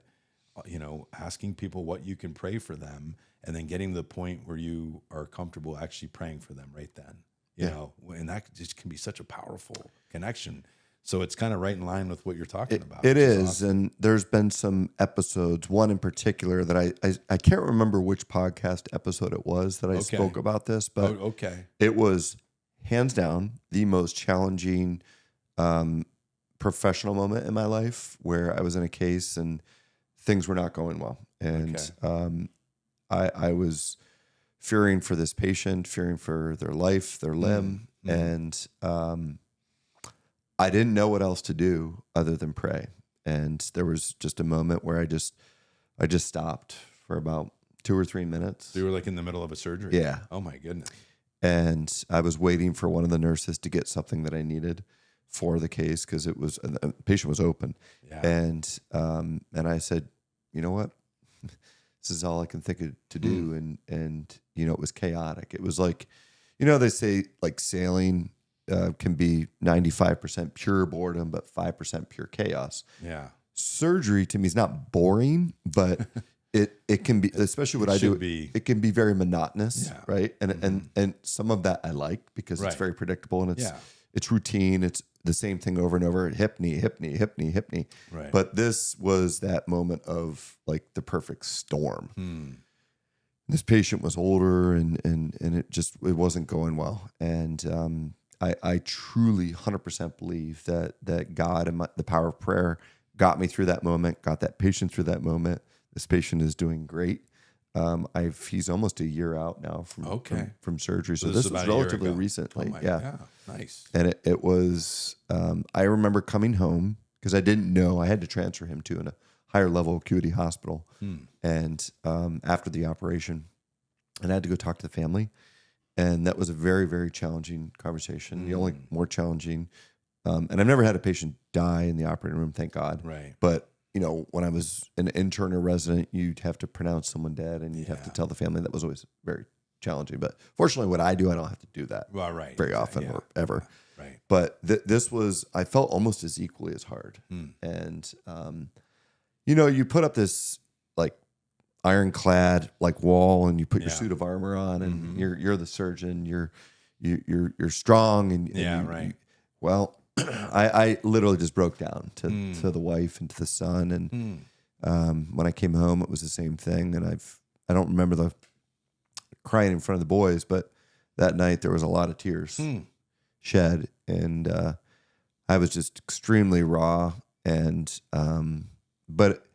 asking people what you can pray for them, and then getting to the point where you are comfortable actually praying for them right then. You know, and that just can be such a powerful connection. So it's kind of right in line with what you're talking about. It is. Awesome. And there's been some episodes, one in particular that I can't remember which podcast episode it was that I spoke about this, but it was hands down the most challenging professional moment in my life, where I was in a case and things were not going well. And I was fearing for this patient, fearing for their life, their limb. And I didn't know what else to do other than pray. And there was just a moment where I just stopped for about 2 or 3 minutes. So you were like in the middle of a surgery? Yeah. Oh my goodness. And I was waiting for one of the nurses to get something that I needed for the case, because the patient was open. Yeah. And I said, you know what? This is all I can think of to do. And it was chaotic. It was like, they say like sailing can be 95% pure boredom, but 5% pure chaos. Yeah. Surgery to me is not boring, but it can be, especially what I do. It can be very monotonous, right? And some of that I like because it's very predictable and it's routine. It's the same thing over and over. Hip knee, hip knee, hip knee, hip knee. Right. But this was that moment of like the perfect storm. This patient was older and it wasn't going well. And I truly 100% believe that God and the power of prayer got me through that moment, got that patient through that moment. This patient is doing great. He's almost a year out now from surgery. So this was relatively recently. God. Nice. And it was, I remember coming home because I didn't know I had to transfer him to a higher level acuity hospital. And after the operation, and I had to go talk to the family. And that was a very, very challenging conversation. The only more challenging, and I've never had a patient die in the operating room, thank God. Right. But when I was an intern or resident, you'd have to pronounce someone dead, and you'd have to tell the family. That was always very challenging. But fortunately, what I do, I don't have to do that very often or ever. Right. But this was, I felt almost as equally as hard. And you put up this like ironclad like wall, and you put your suit of armor on, and you're the surgeon. You're strong, and well, I literally just broke down to the wife and to the son, and when I came home, it was the same thing. And I don't remember the crying in front of the boys, but that night there was a lot of tears shed, and I was just extremely raw, and but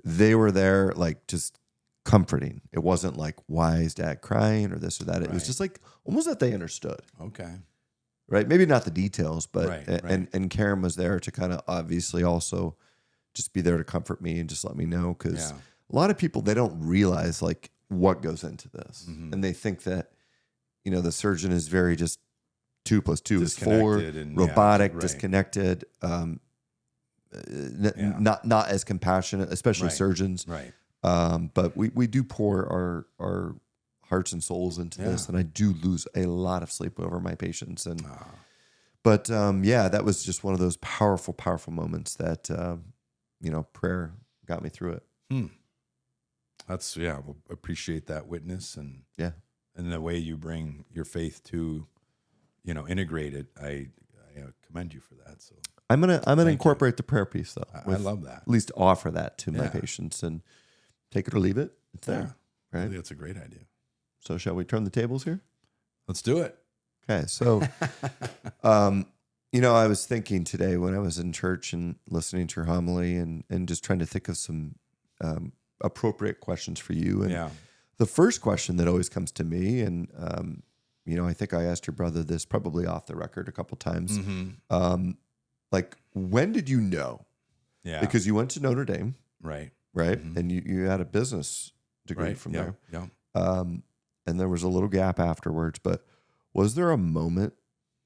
they were there, like, just comforting. It wasn't like, why is dad crying or this or that. It was Right. just like almost that they understood, Okay. right? Maybe not the details, but Right, and Karen was there to kind of obviously also just be there to comfort me and just let me know, because Yeah. a lot of people, they don't realize like what goes into this, and they think that the surgeon is very just 2 + 2 is 4, Disconnected and- robotic, yeah, right. disconnected, not as compassionate, especially Right. surgeons. Right. But we do pour our hearts and souls into this, Yeah. and I do lose a lot of sleep over my patients. And Ah. but that was just one of those powerful, powerful moments that prayer got me through it. That's we'll appreciate that witness and Yeah. the way you bring your faith to, integrate it. I commend you for that. So I'm gonna Thank you. incorporate the prayer piece though. I love that. At least offer that to my Yeah. patients and take it or leave it. It's there, I right? think that's a great idea. So shall we turn the tables here? Let's do it. Okay, so I was thinking today when I was in church and listening to your homily and just trying to think of some appropriate questions for you. And Yeah. the first question that always comes to me, and I think I asked your brother this probably off the record a couple times. Like, when did you know? Yeah. Because you went to Notre Dame, right. right? And you had a business degree Right. from Yeah. there. Yeah. And there was a little gap afterwards. But was there a moment?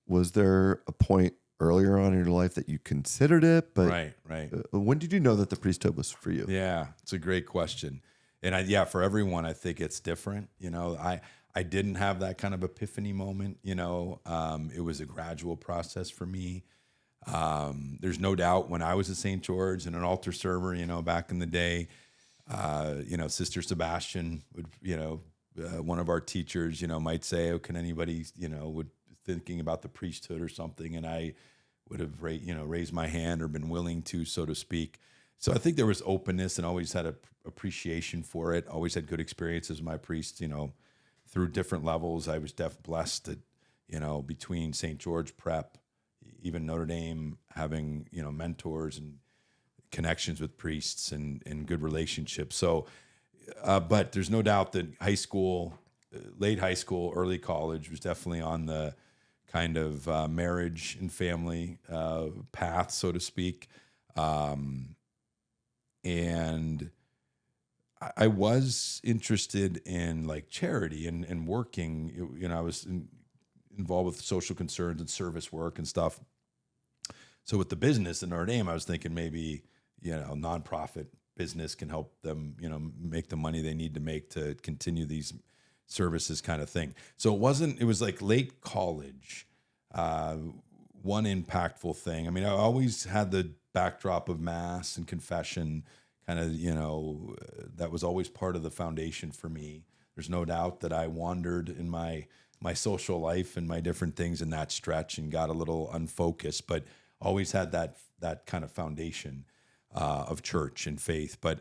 Was there a point earlier on in your life that you considered it? But Right. when did you know that the priesthood was for you? Yeah, it's a great question. And for everyone, I think it's different. I didn't have that kind of epiphany moment. It was a gradual process for me. There's no doubt when I was at St. George and an altar server, back in the day, Sister Sebastian would, one of our teachers, might say, oh, can anybody, would thinking about the priesthood or something. And I would have, raised my hand or been willing to, so to speak. So I think there was openness and always had a appreciation for it. Always had good experiences with my priest, through different levels. I was blessed that, between St. George Prep, even Notre Dame, having, mentors and connections with priests and good relationships. So, but there's no doubt that high school, late high school, early college was definitely on the kind of marriage and family path, so to speak. And I was interested in like charity and working. I was involved with social concerns and service work and stuff. So with the business in Notre Dame, I was thinking maybe, nonprofit business can help them, make the money they need to make to continue these services kind of thing. So it was like late college, one impactful thing. I mean, I always had the backdrop of mass and confession kind of, that was always part of the foundation for me. There's no doubt that I wandered in my social life and my different things in that stretch and got a little unfocused, but always had that kind of foundation of church and faith. But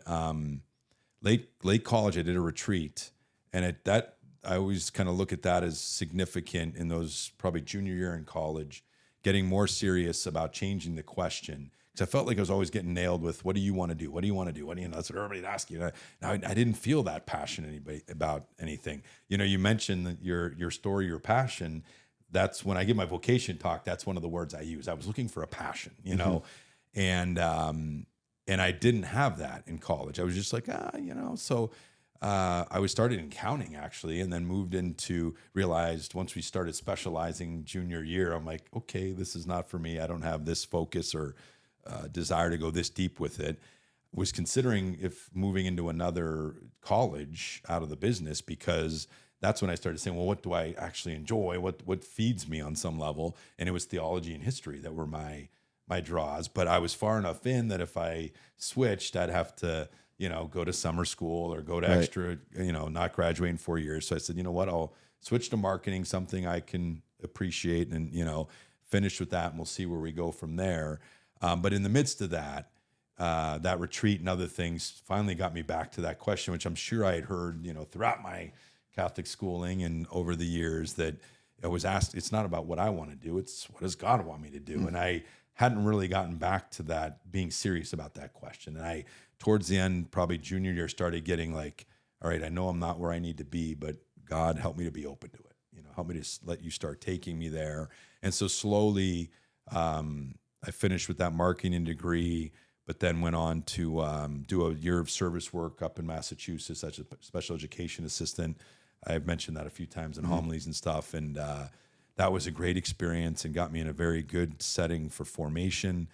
late college, I did a retreat, and I always kind of look at that as significant in those probably junior year in college, getting more serious about changing the question. Because I felt like I was always getting nailed with, what do you want to do? What do you want to do? That's what everybody'd ask you. I didn't feel that passionate about anything. You mentioned that your story, your passion. That's when I give my vocation talk. That's one of the words I use. I was looking for a passion, and I didn't have that in college. I was just like, so I was started in accounting actually, and then moved realized once we started specializing junior year, I'm like, okay, this is not for me. I don't have this focus or desire to go this deep with it. Was considering if moving into another college out of the business, because that's when I started saying, well, what do I actually enjoy? What feeds me on some level? And it was theology and history that were my draws. But I was far enough in that if I switched, I'd have to, go to summer school or go to extra, not graduate in 4 years. So I said, you know what, I'll switch to marketing, something I can appreciate, and, finish with that, and we'll see where we go from there. But in the midst of that, that retreat and other things finally got me back to that question, which I'm sure I had heard, throughout my Catholic schooling and over the years, that I was asked, it's not about what I want to do, it's what does God want me to do? And I hadn't really gotten back to that, being serious about that question. And I, towards the end, probably junior year, started getting like, all right, I know I'm not where I need to be, but God, help me to be open to it. Help me to let you start taking me there. And so slowly, I finished with that marketing degree, but then went on to do a year of service work up in Massachusetts as a special education assistant. I've mentioned that a few times in homilies and stuff. And that was a great experience and got me in a very good setting for formation.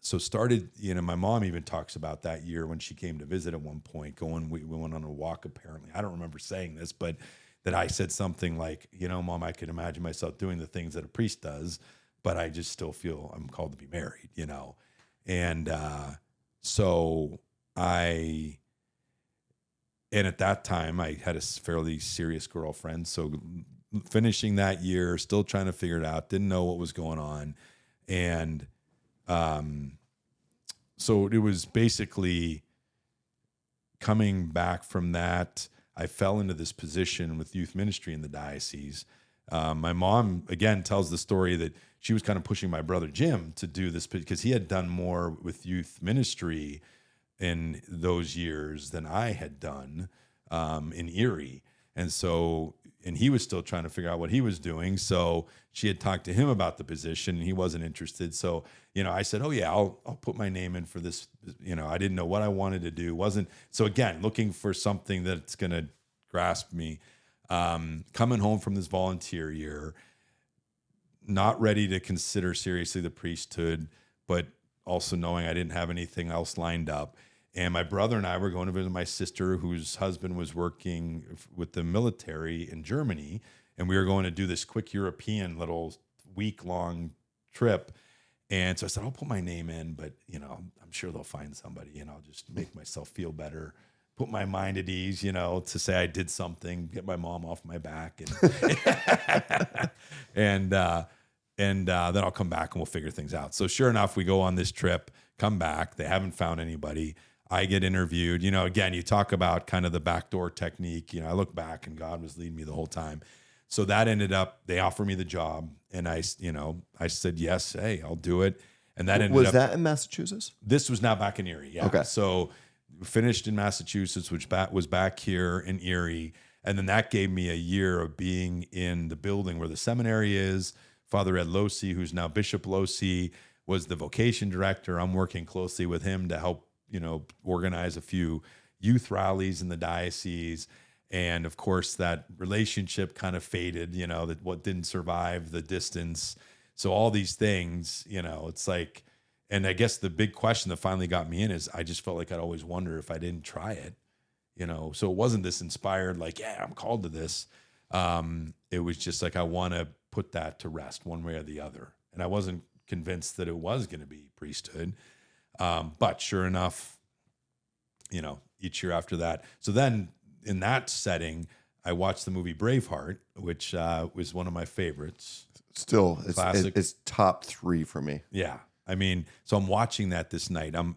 So started, my mom even talks about that year when she came to visit at one point, we went on a walk apparently. I don't remember saying this, but that I said something like, Mom, I could imagine myself doing the things that a priest does, but I just still feel I'm called to be married, And so and at that time I had a fairly serious girlfriend. So finishing that year, still trying to figure it out, didn't know what was going on. And so it was basically coming back from that. I fell into this position with youth ministry in the diocese. My mom, again, tells the story that she was kind of pushing my brother Jim to do this because he had done more with youth ministry in those years than I had done in Erie. And he was still trying to figure out what he was doing. So she had talked to him about the position and he wasn't interested. So, I said, oh yeah, I'll put my name in for this. I didn't know what I wanted to do. So again, looking for something that's going to grasp me, coming home from this volunteer year, not ready to consider seriously the priesthood, but also knowing I didn't have anything else lined up. And my brother and I were going to visit my sister, whose husband was working with the military in Germany. And we were going to do this quick European little week-long trip. And so I said, I'll put my name in, but, I'm sure they'll find somebody and I'll just make myself feel better, put my mind at ease, to say I did something, get my mom off my back. And, then I'll come back and we'll figure things out. So sure enough, we go on this trip, come back. They haven't found anybody. I get interviewed. Again, you talk about kind of the backdoor technique. I look back and God was leading me the whole time. So that ended up, they offered me the job and I said, yes, hey, I'll do it. And that ended up. Was that in Massachusetts? This was now back in Erie. Yeah. Okay. So finished in Massachusetts, which was back here in Erie. And then that gave me a year of being in the building where the seminary is. Father Ed Losi, who's now Bishop Losi, was the vocation director. I'm working closely with him to help, organize a few youth rallies in the diocese. And of course, that relationship kind of faded, that what didn't survive the distance. So all these things, it's like, and I guess the big question that finally got me in is I just felt like I'd always wonder if I didn't try it, so it wasn't this inspired, like, yeah, I'm called to this. It was just like, I want to put that to rest one way or the other. And I wasn't convinced that it was going to be priesthood. But sure enough, each year after that. So then in that setting, I watched the movie Braveheart, which was one of my favorites. Still, it's top 3 for me. Yeah. I mean, so I'm watching that this night. I'm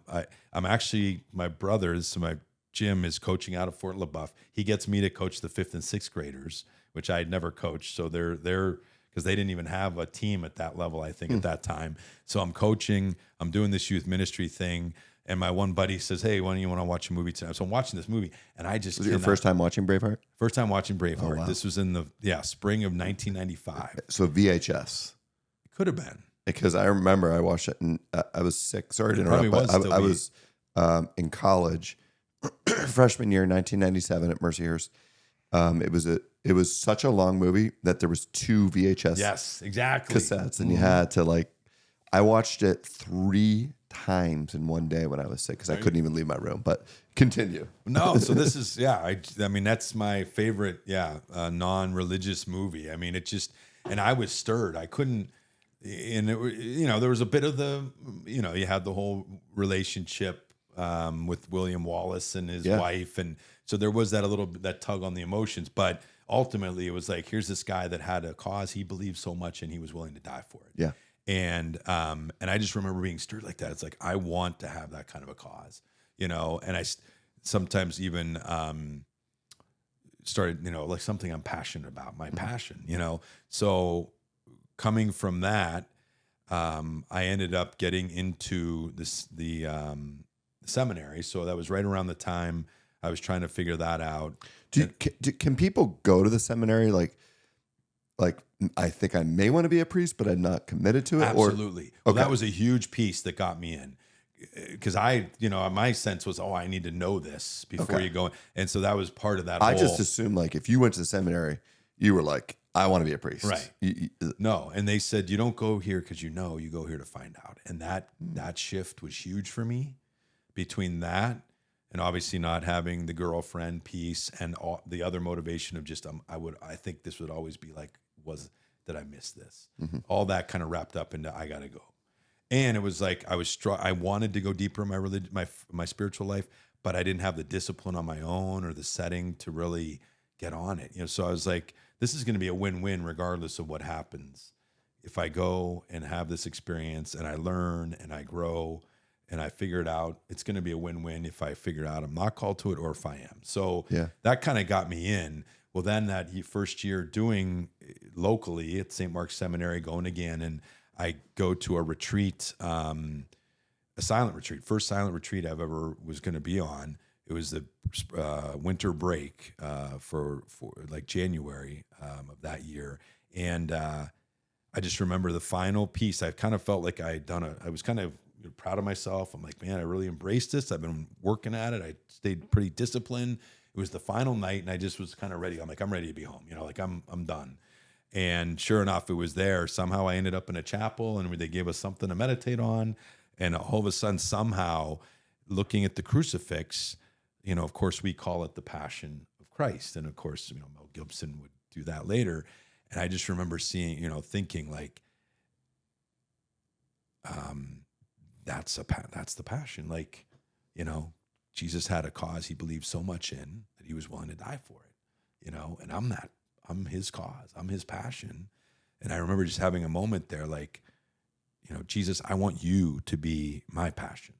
actually, my brother, so my Jim is coaching out of Fort LaBeouf. He gets me to coach the 5th and 6th graders, which I had never coached. So they're because they didn't even have a team at that level, I think, at that time. So I'm coaching, I'm doing this youth ministry thing. And my one buddy says, hey, why don't you want to watch a movie tonight? So I'm watching this movie and I just. Was it your first time watching Braveheart? First time watching Braveheart. Oh, wow. This was in the spring of 1995. So VHS. It could have been. Because I remember I watched it and I was sick. Sorry to It interrupt, probably but was I was in college, freshman year, 1997 at Mercyhurst. It was such a long movie that there was 2 VHS Yes, exactly. cassettes, and you had to I watched it 3 times in one day when I was sick because I couldn't even leave my room. But continue. No, so this is I mean that's my favorite non-religious movie. I mean it just, and I was stirred. I couldn't, and it, there was a bit of the you had the whole relationship with William Wallace and his wife, and so there was that tug on the emotions, but ultimately it was like, here's this guy that had a cause he believed so much and he was willing to die for it. Yeah. And I just remember being stirred like that. It's like, I want to have that kind of a cause, and I sometimes even started, like something I'm passionate about, my passion, so coming from that, I ended up getting into the seminary. So that was right around the time I was trying to figure that out. Can people go to the seminary like I think I may want to be a priest, but I'm not committed to it? Absolutely. Or, Well, that was a huge piece that got me in, because my sense was, I need to know this before you go in. And so that was part of that. I just assumed like if you went to the seminary, you were like, I want to be a priest. Right. No. And they said, you don't go here because you go here to find out. And that shift was huge for me, between that and obviously not having the girlfriend piece and all the other motivation of just, I think this would always be like, that I missed this. All that kind of wrapped up into, I got to go. And it was like, I wanted to go deeper in my religion, my spiritual life, but I didn't have the discipline on my own or the setting to really get on it. So I was like, this is going to be a win-win regardless of what happens. If I go and have this experience and I learn and I grow and I figure it out, it's going to be a win-win if I figure out I'm not called to it or if I am. So that kind of got me in. Well, then that first year doing locally at St. Mark's Seminary, going again, and I go to a retreat, a silent retreat, first silent retreat I've ever was going to be on. It was the winter break for like January of that year. And I just remember the final piece. I kind of felt like I was kind of proud of myself. I'm like, man, I really embraced this. I've been working at it. I stayed pretty disciplined. It was the final night and I just was kind of ready. I'm like, I'm ready to be home. Like I'm done. And sure enough, it was there. Somehow I ended up in a chapel and they gave us something to meditate on. And all of a sudden, somehow looking at the crucifix, of course, we call it the Passion of Christ. And of course, Mel Gibson would do that later. And I just remember seeing, thinking like, that's the passion. Like, Jesus had a cause he believed so much in that he was willing to die for it, and I'm his cause, I'm his passion. And I remember just having a moment there, like, Jesus, I want you to be my passion.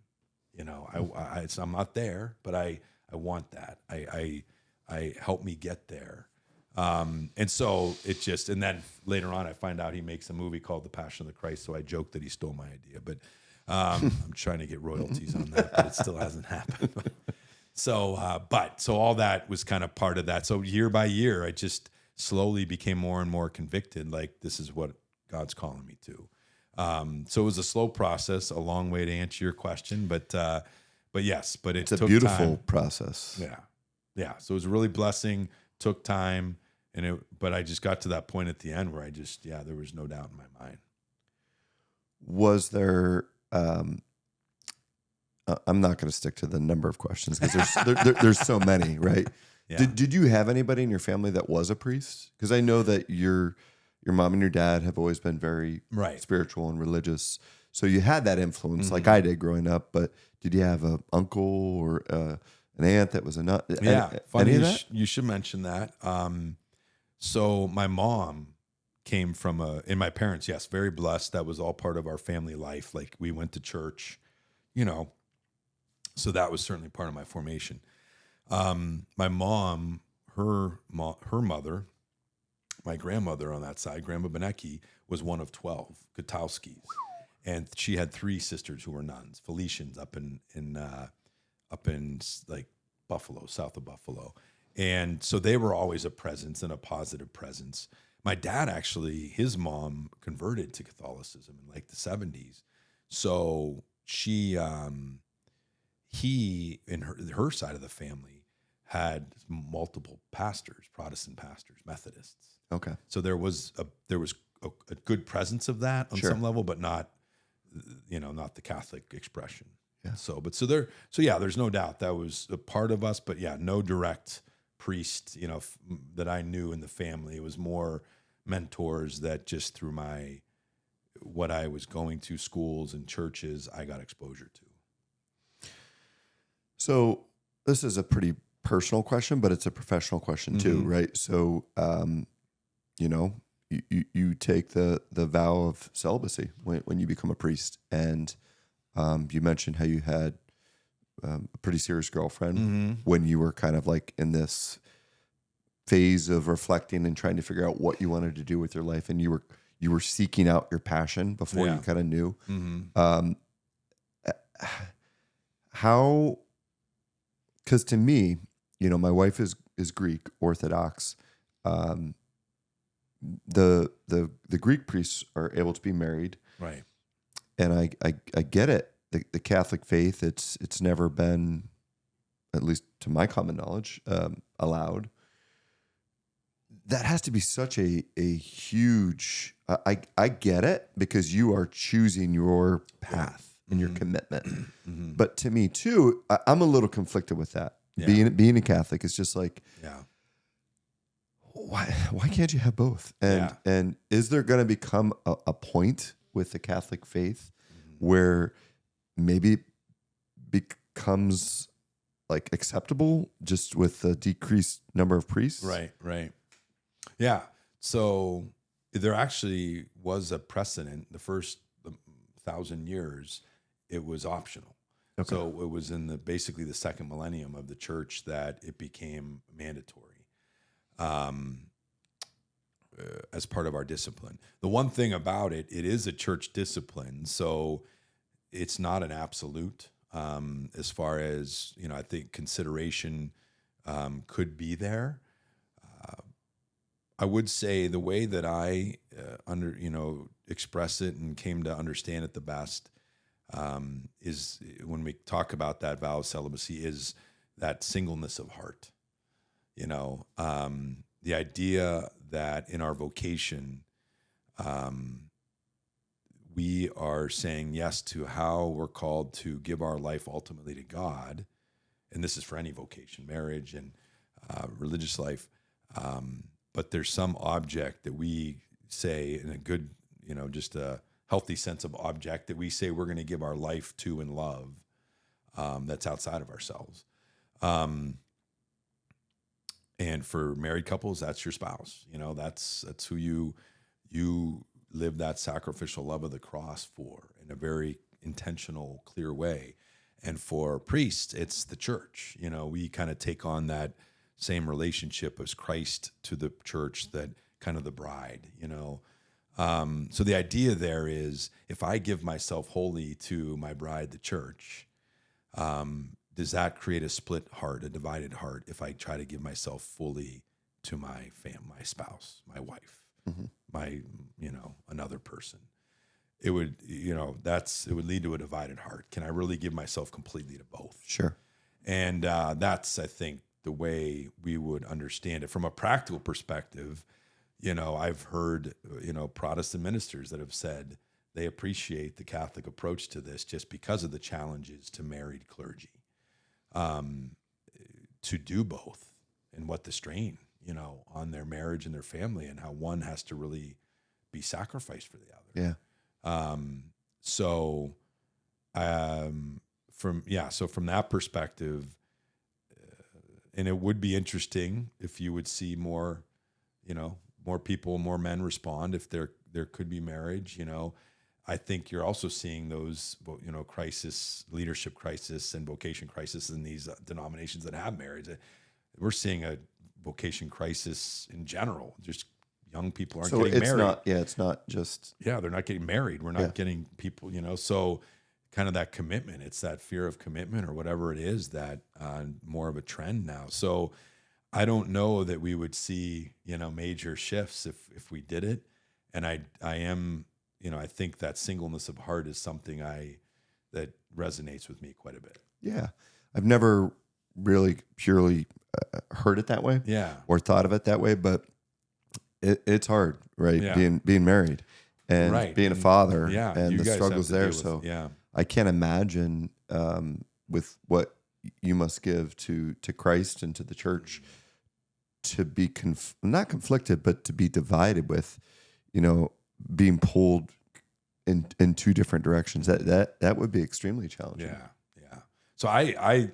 I'm not there, but I want that. I help me get there. And so and then later on, I find out he makes a movie called The Passion of the Christ. So I joke that he stole my idea, but I'm trying to get royalties on that, but it still hasn't happened. So all that was kind of part of that. So year by year, I just slowly became more and more convicted. Like, this is what God's calling me to. So it was a slow process, a long way to answer your question, but yes, but it took time. It's a beautiful process. Yeah. Yeah. So it was a really blessing, took time, but I just got to that point at the end where there was no doubt in my mind. Was there, I'm not going to stick to the number of questions because there's so many, right? Yeah. Did you have anybody in your family that was a priest? Because I know that your mom and your dad have always been very spiritual and religious. So you had that influence like I did growing up, but did you have an uncle or an aunt that was a nut? Yeah, funny you should mention that. So my mom came from and my parents, yes, very blessed. That was all part of our family life. Like, we went to church, so that was certainly part of my formation. My mom, her mother, my grandmother on that side, Grandma Benecki, was one of 12 Katowskis. And she had 3 sisters who were nuns, Felicians up in like Buffalo, south of Buffalo. And so they were always a presence and a positive presence. My dad, actually, his mom converted to Catholicism in like the 70s. So he in her side of the family had multiple pastors, Protestant pastors, Methodists. Okay. So there was a good presence of that on some level, but not, not the Catholic expression. Yeah. There's no doubt that was a part of us, but no direct priest, that I knew in the family. It was more mentors that just through what I was going to schools and churches, I got exposure to. So this is a pretty personal question, but it's a professional question too, right? So, you take the vow of celibacy when you become a priest, and you mentioned how you had a pretty serious girlfriend when you were kind of like in this phase of reflecting and trying to figure out what you wanted to do with your life, and you you were seeking out your passion before you kind of knew. How? Because to me, my wife is Greek Orthodox. The Greek priests are able to be married, right? And I get it. The Catholic faith, it's never been, at least to my common knowledge, allowed. That has to be such a huge. I get it, because you are choosing your path and your commitment. But to me too, I'm a little conflicted with that. Yeah. Being a Catholic is just like, why can't you have both? And is there going to become a point with the Catholic faith where maybe it becomes like acceptable just with the decreased number of priests? Right. Yeah. So there actually was a precedent. The first 1,000 years, it was optional. Okay. So it was in basically the second millennium of the church that it became mandatory as part of our discipline. The one thing about it is a church discipline, so it's not an absolute. As far as I think consideration could be there. I would say the way that I express it and came to understand it the best is when we talk about that vow of celibacy is that singleness of heart. The idea that in our vocation, we are saying yes to how we're called to give our life ultimately to God. And this is for any vocation, marriage and religious life. But there's some object that we say in a good, just a healthy sense of object that we say we're going to give our life to and love that's outside of ourselves. And for married couples, that's your spouse. That's who you live that sacrificial love of the cross for in a very intentional, clear way. And for priests, it's the church. We kind of take on that same relationship as Christ to the church, that kind of the bride, So the idea there is, if I give myself wholly to my bride, the church, does that create a split heart, a divided heart, if I try to give myself fully to my spouse, my wife, my, another person? It would, it would lead to a divided heart. Can I really give myself completely to both? Sure. And that's, I think, the way we would understand it. From a practical perspective, I've heard, Protestant ministers that have said they appreciate the Catholic approach to this just because of the challenges to married clergy, to do both, and what the strain, on their marriage and their family, and how one has to really be sacrificed for the other. Yeah. So from that perspective, and it would be interesting if you would see more, more people, more men respond if there could be marriage. I think you're also seeing those, leadership crisis and vocation crisis in these denominations that have marriage. We're seeing a vocation crisis in general. Just young people aren't getting married. It's not just. Yeah, they're not getting married. We're not getting people, so kind of that commitment. It's that fear of commitment or whatever it is that more of a trend now. So I don't know that we would see, major shifts if we did it. And I am, I think that singleness of heart is something that resonates with me quite a bit. Yeah. I've never really purely heard it that way. Yeah. Or thought of it that way, but it's hard, right? Yeah. Being married and being a father and the struggles there. So I can't imagine with what you must give to Christ and to the church to be not conflicted, but to be divided with, being pulled in two different directions. That would be extremely challenging. Yeah. So I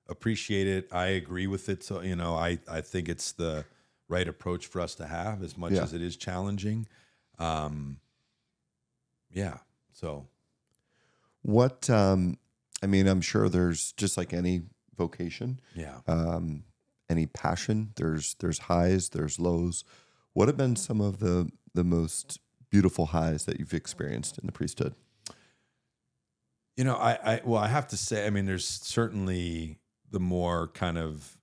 appreciate it. I agree with it. So I think it's the right approach for us to have, as much as it is challenging. So. What, I'm sure there's, just like any vocation, any passion, there's highs, there's lows. What have been some of the most beautiful highs that you've experienced in the priesthood? I have to say, I mean, there's certainly the more kind of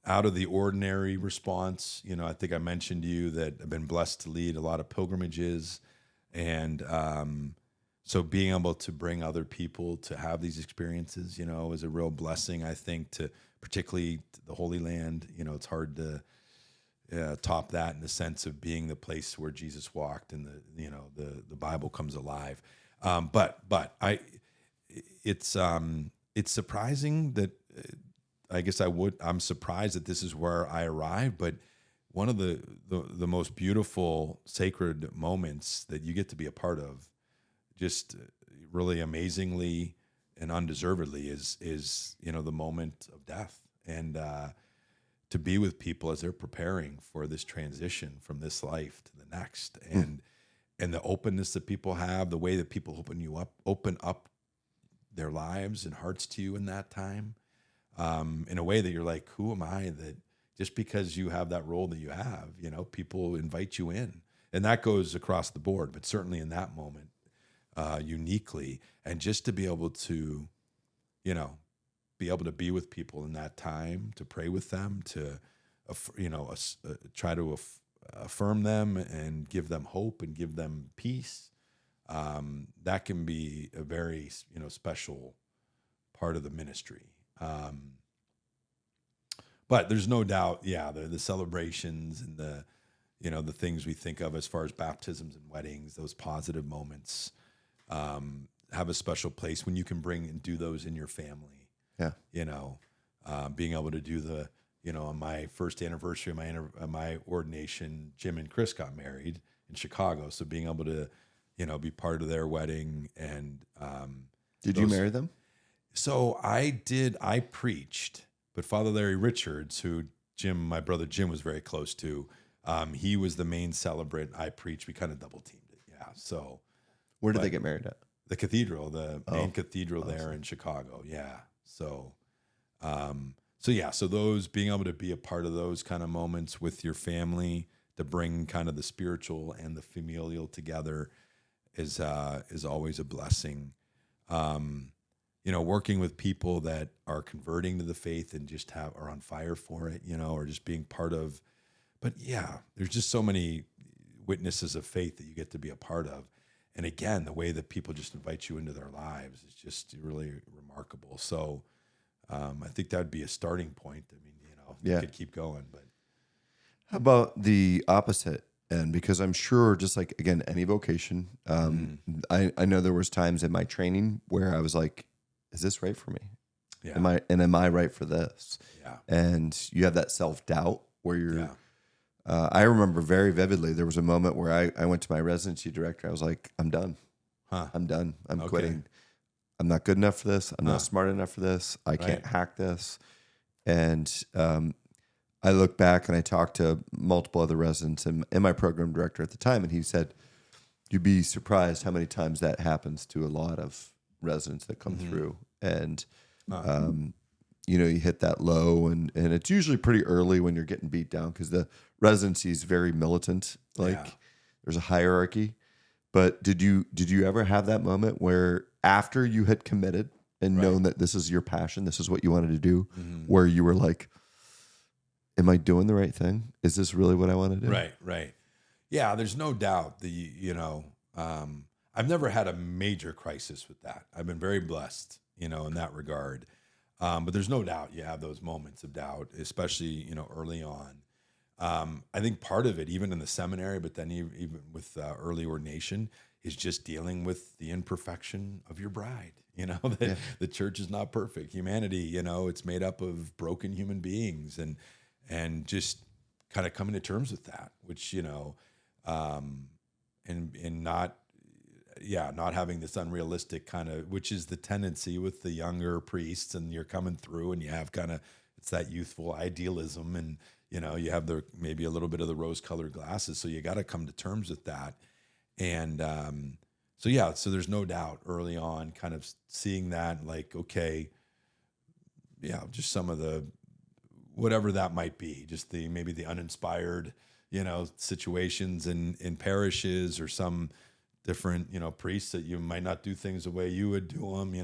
out of the ordinary response. I think I mentioned to you that I've been blessed to lead a lot of pilgrimages, and so being able to bring other people to have these experiences, is a real blessing. I think particularly to the Holy Land. It's hard to top that in the sense of being the place where Jesus walked and the Bible comes alive. But it's surprising that I'm surprised that this is where I arrived, but one of the most beautiful sacred moments that you get to be a part of, just really amazingly and undeservedly, is the moment of death, and to be with people as they're preparing for this transition from this life to the next, and the openness that people have, the way that people open up their lives and hearts to you in that time, in a way that you're like, who am I that just because you have that role that you have, people invite you in, and that goes across the board, but certainly in that moment, uniquely, and just to be able to, be with people in that time, to pray with them, to, try to affirm them and give them hope and give them peace. That can be a very, special part of the ministry. But there's no doubt, the celebrations and the things we think of as far as baptisms and weddings, those positive moments, have a special place when you can bring and do those in your family. Yeah. Being able to do on my first anniversary of my ordination, Jim and Chris got married in Chicago. So being able to, be part of their wedding, and Did you marry them? So I preached, but Father Larry Richards, who my brother Jim was very close to, he was the main celebrant. I preached. We kind of double teamed it. Yeah. So where did they get married at? The cathedral, the main cathedral there in Chicago. Yeah. So, so those, being able to be a part of those kind of moments with your family, to bring kind of the spiritual and the familial together, is always a blessing. Working with people that are converting to the faith and just are on fire for it, or just being part of. But yeah, there's just so many witnesses of faith that you get to be a part of. And again, the way that people just invite you into their lives is just really remarkable. So I think that would be a starting point. I mean, you could keep going. But how about the opposite end? Because I'm sure, just like, again, any vocation, I know there was times in my training where I was like, is this right for me? Yeah. Am I right for this? Yeah. And you have that self-doubt where you're, I remember very vividly, there was a moment where I went to my residency director. I was like, I'm done. I'm done. I'm quitting. I'm not good enough for this. I'm not smart enough for this. I can't hack this. And I look back and I talked to multiple other residents and my program director at the time, and he said, you'd be surprised how many times that happens to a lot of residents that come through. And, you hit that low, and it's usually pretty early when you're getting beat down, because the residency is very militant. There's a hierarchy. But did you ever have that moment where, after you had committed and known that this is your passion, this is what you wanted to do, where you were like, am I doing the right thing? Is this really what I want to do? Right. Yeah, there's no doubt that, I've never had a major crisis with that. I've been very blessed, in that regard. But there's no doubt you have those moments of doubt, especially, early on. I think part of it, even in the seminary, but then even with early ordination, is just dealing with the imperfection of your bride. The church is not perfect. Humanity, it's made up of broken human beings, and just kind of coming to terms with that, which, and not having this unrealistic kind of, which is the tendency with the younger priests, and you're coming through and you have it's that youthful idealism, and, you have maybe a little bit of the rose-colored glasses. So you got to come to terms with that. And so there's no doubt early on kind of seeing that, like, okay, just some of whatever that might be, just maybe the uninspired, situations in parishes or some different, priests that you might not do things the way you would do them,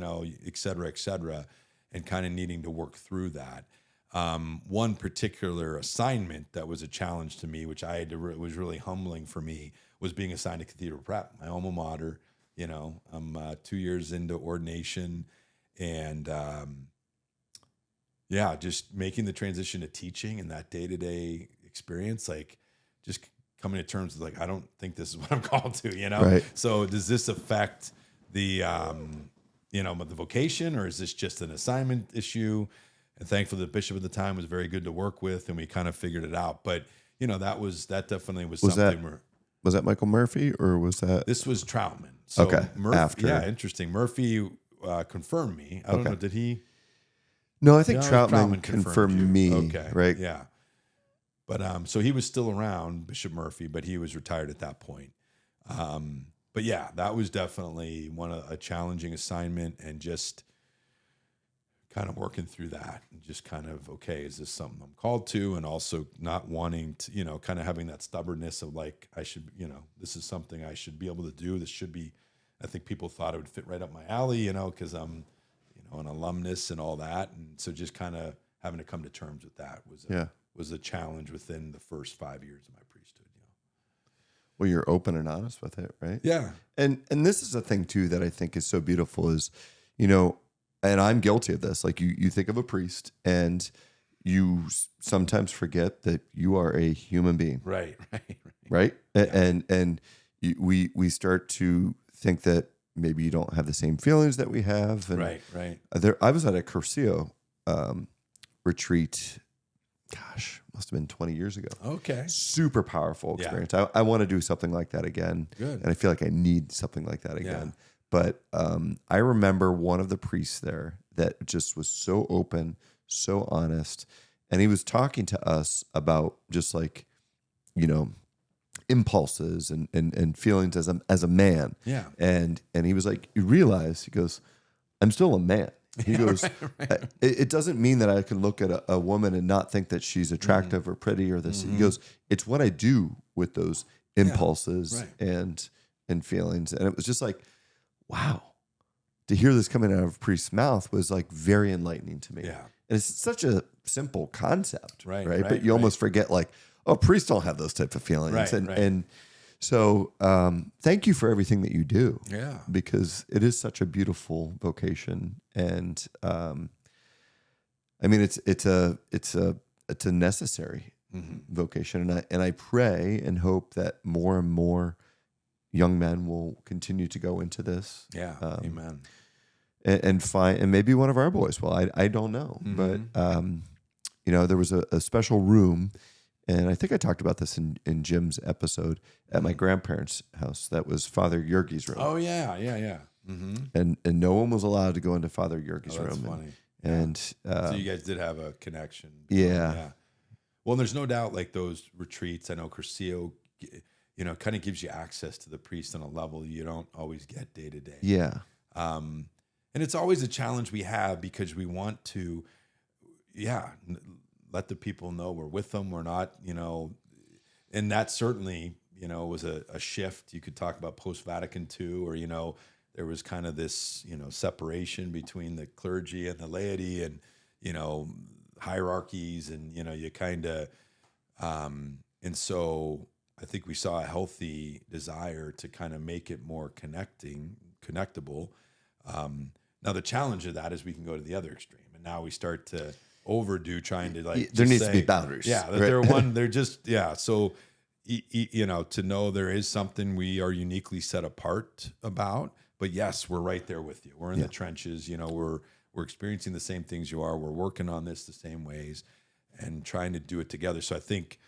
et cetera, and kind of needing to work through that. One particular assignment that was a challenge to me, which was really humbling for me, was being assigned to Cathedral Prep, my alma mater. I'm 2 years into ordination, and just making the transition to teaching and that day-to-day experience, like just coming to terms with like, I don't think this is what I'm called to, Right. So does this affect the, the vocation, or is this just an assignment issue? And thankfully the bishop at the time was very good to work with, and we kind of figured it out. But, that definitely was something Was that Michael Murphy, or was that? This was Troutman. So Okay, Murphy, after. Yeah, interesting. Murphy confirmed me. I don't know. Did he? No, I think No, Troutman Troutman confirmed you. me. Okay. Right. Yeah. But so he was still around, Bishop Murphy, but he was retired at that point. But yeah, that was definitely a challenging assignment, and just kind of working through that, and just kind of, okay, is this something I'm called to? And also not wanting to, kind of having that stubbornness of like, I should, this is something I should be able to do. This should be, I think people thought it would fit right up my alley, because I'm, an alumnus and all that. And so just kind of having to come to terms with that was a challenge within the first 5 years of my priesthood. Well, you're open and honest with it, right? Yeah. And this is a thing too that I think is so beautiful is, and I'm guilty of this. Like you think of a priest, and you sometimes forget that you are a human being. Right. Right. Yeah. And we start to think that maybe you don't have the same feelings that we have. And Right. I was at a Curcio retreat. Gosh, must have been 20 years ago. Okay. Super powerful Yeah. experience. I want to do something like that again. Good. And I feel like I need something like that again. Yeah. But I remember one of the priests there that just was so open, so honest. And he was talking to us about just like, impulses and feelings as a man. Yeah. And he was like, you realize, he goes, I'm still a man. He goes, right. It doesn't mean that I can look at a woman and not think that she's attractive or pretty or this. He goes, it's what I do with those impulses and feelings. And it was just like, wow, to hear this coming out of a priest's mouth was like very enlightening to me. Yeah. And it's such a simple concept, Right. But you almost forget like, oh, priests don't have those type of feelings. Right. And so thank you for everything that you do. Yeah. Because it is such a beautiful vocation. And I mean, it's a necessary vocation. And I pray and hope that more and more young men will continue to go into this. Yeah. Amen. And maybe one of our boys will. I don't know. But there was a special room, and I think I talked about this in Jim's episode at my grandparents' house. That was Father Yergi's room. Oh yeah. Mm-hmm. And no one was allowed to go into Father Yergi's That's room. funny. And So you guys did have a connection. Yeah. Well, there's no doubt like those retreats, I know Curcio, kind of gives you access to the priest on a level you don't always get day to day. Yeah. And it's always a challenge we have because we want to, let the people know we're with them. We're not, and that certainly, was a shift. You could talk about post-Vatican II, or, there was kind of this, separation between the clergy and the laity, and, hierarchies, and, you kind of, and so I think we saw a healthy desire to kind of make it more connectable. Now the challenge of that is we can go to the other extreme, and now we start to overdo trying to like. There needs say, to be boundaries. Yeah, that right? they're just So, to know there is something we are uniquely set apart about. But yes, we're right there with you. We're in the trenches. We're experiencing the same things you are. We're working on this the same ways, and trying to do it together. So I think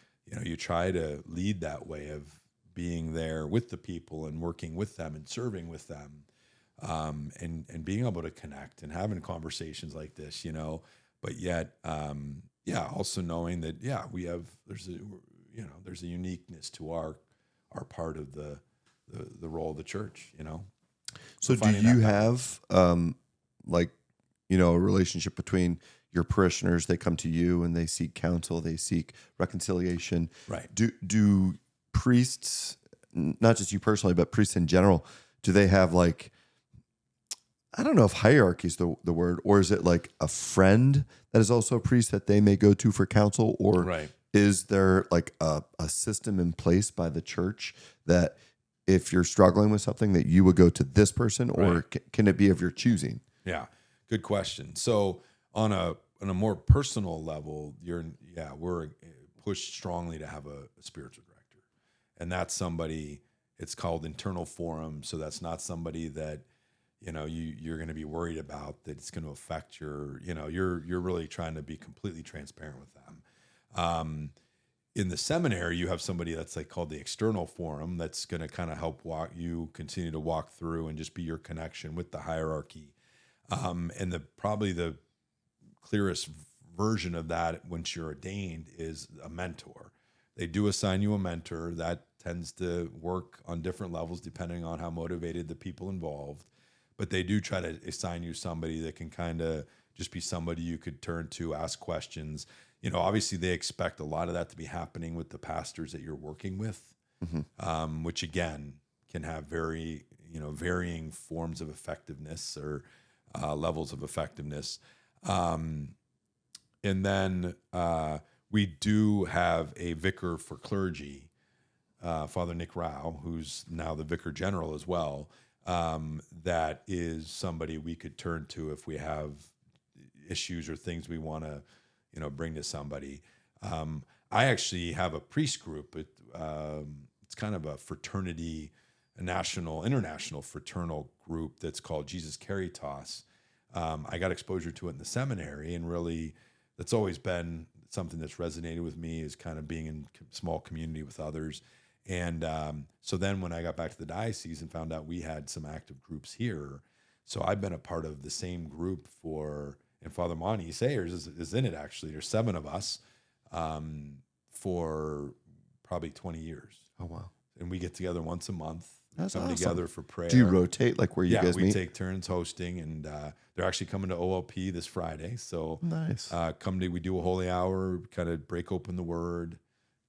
you try to lead that way of being there with the people and working with them and serving with them. And being able to connect and having conversations like this, but yet, also knowing that, there's a uniqueness to our part of the role of the church, So do you have, a relationship between your parishioners, they come to you and they seek counsel, they seek reconciliation. Right. Do priests, not just you personally, but priests in general, do they have like, I don't know if hierarchy is the word, or is it like a friend that is also a priest that they may go to for counsel? Or Right. is there like a system in place by the church that if you're struggling with something that you would go to this person, or Right. can it be of your choosing? Yeah, good question. So on a more personal level, we're pushed strongly to have a spiritual director, and that's somebody. It's called internal forum. So that's not somebody that you're going to be worried about that it's going to affect your. You're really trying to be completely transparent with them. In the seminary, you have somebody that's like called the external forum that's going to kind of help continue to walk through and just be your connection with the hierarchy. And probably the clearest version of that once you're ordained is a mentor. They do assign you a mentor that tends to work on different levels depending on how motivated the people involved. But they do try to assign you somebody that can kind of just be somebody you could turn to, ask questions. Obviously they expect a lot of that to be happening with the pastors that you're working with, which again can have varying forms of effectiveness or levels of effectiveness. And then we do have a vicar for clergy, Father Nick Rao, who's now the Vicar General as well. That is somebody we could turn to if we have issues or things we want to, bring to somebody. I actually have a priest group. It's kind of a fraternity, international fraternal group that's called Jesus Caritas. I got exposure to it in the seminary, and really that's always been something that's resonated with me, is kind of being in small community with others. And so then when I got back to the diocese and found out we had some active groups here, so I've been a part of the same group and Father Monty Sayers is in it actually. There's 7 of us for probably 20 years. Oh, wow. And we get together once a month. That's come awesome. together for prayer. Do you rotate, like where you guys meet? Yeah, we take turns hosting, and they're actually coming to OLP this Friday. So nice. We do a holy hour, kind of break open the Word,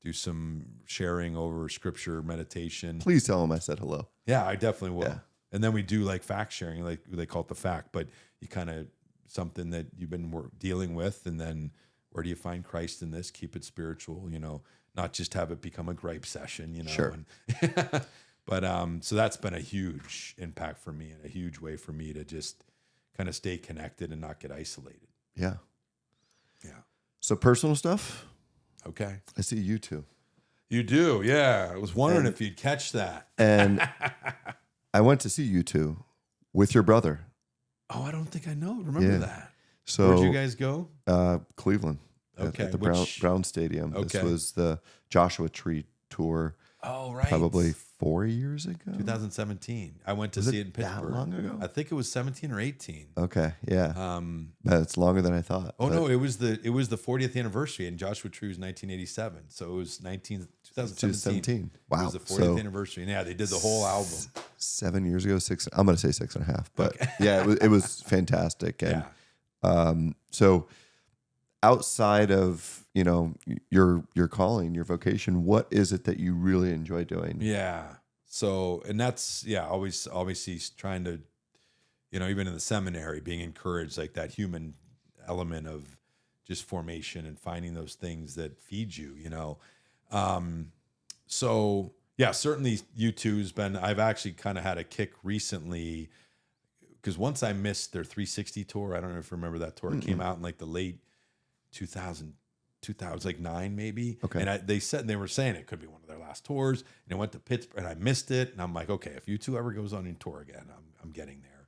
do some sharing over scripture, meditation. Please tell them I said hello. Yeah, I definitely will. Yeah. And then we do like fact sharing, like they call it the fact, but you kind of something that you've been dealing with, and then where do you find Christ in this? Keep it spiritual, not just have it become a gripe session, Sure. But so that's been a huge impact for me, and a huge way for me to just kind of stay connected and not get isolated. Yeah. Yeah. So personal stuff. Okay. I see you two. You do, yeah. I was wondering if you'd catch that. And I went to see you two with your brother. Oh, I don't think I know. Remember that. So where'd you guys go? Cleveland. Okay. At the Brown Stadium. Okay. This was the Joshua Tree tour. Oh, right. Probably 4 years ago. 2017. I went to Was see it it in Pittsburgh. that long ago? I think it was 17 or 18. Okay, yeah. That's longer than I thought. No, it was the 40th anniversary, and Joshua Tree was 1987. So it was 2017. Wow. It was the 40th anniversary. And yeah, they did the whole album. 7 years ago, 6. I'm going to say 6.5, but yeah, it was fantastic. And so outside of your calling, your vocation, what is it that you really enjoy doing? Yeah. So, and that's always obviously trying to, even in the seminary, being encouraged, like that human element of just formation and finding those things that feed you. So yeah, certainly U2's been. I've actually kind of had a kick recently, because once I missed their 360 tour. I don't know if you remember that tour. It came out in like the late 2009 maybe. Okay. And they were saying it could be one of their last tours, and I went to Pittsburgh and I missed it. And I'm like, okay, if U2 ever goes on a tour again, I'm getting there,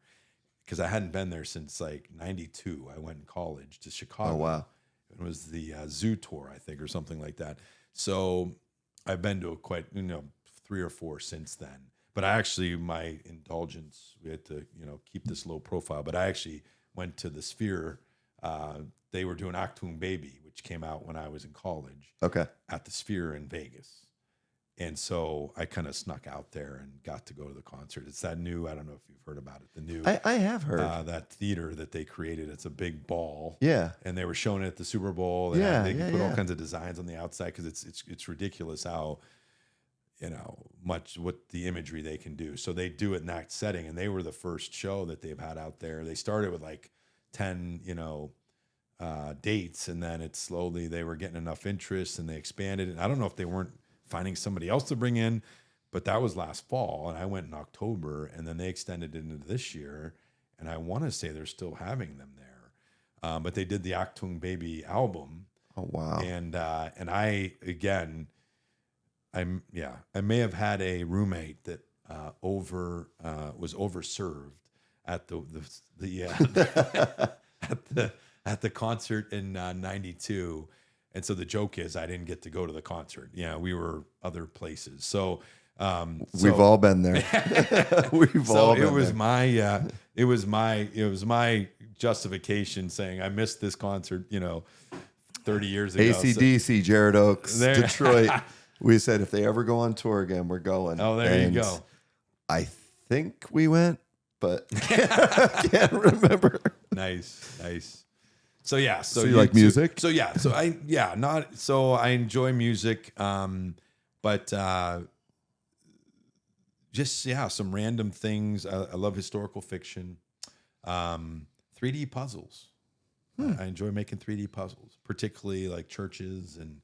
because I hadn't been there since like 92. I went in college to Chicago. Oh, wow. It was the Zoo tour, I think, or something like that. So I've been to quite 3 or 4 since then. But I actually, my indulgence, we had to keep this low profile, but I actually went to the Sphere. They were doing Achtung Baby, which came out when I was in college. Okay. At the Sphere in Vegas. And so I kind of snuck out there and got to go to the concert. It's that new, I don't know if you've heard about it, the new I have heard. that theater that they created. It's a big ball. Yeah. And they were showing it at the Super Bowl. They put all kinds of designs on the outside because it's ridiculous how, much what the imagery they can do. So they do it in that setting. And they were the first show that they've had out there. They started with like 10, dates. And then they were getting enough interest and they expanded. And I don't know if they weren't finding somebody else to bring in, but that was last fall, and I went in October, and then they extended it into this year, and I want to say they're still having them there, but they did the Achtung Baby album. Oh wow! And I may have had a roommate that was overserved at at the concert in '92. And so the joke is I didn't get to go to the concert. Yeah, we were other places. So we've all been there. It was my justification saying I missed this concert, 30 years ago. AC/DC, Jared Oaks, Detroit. We said if they ever go on tour again, we're going. Oh, there you go. I think we went, but I can't remember. Nice. So yeah, so you like music? So I enjoy music, but some random things. I love historical fiction, 3D puzzles. I enjoy making 3D puzzles, particularly like churches and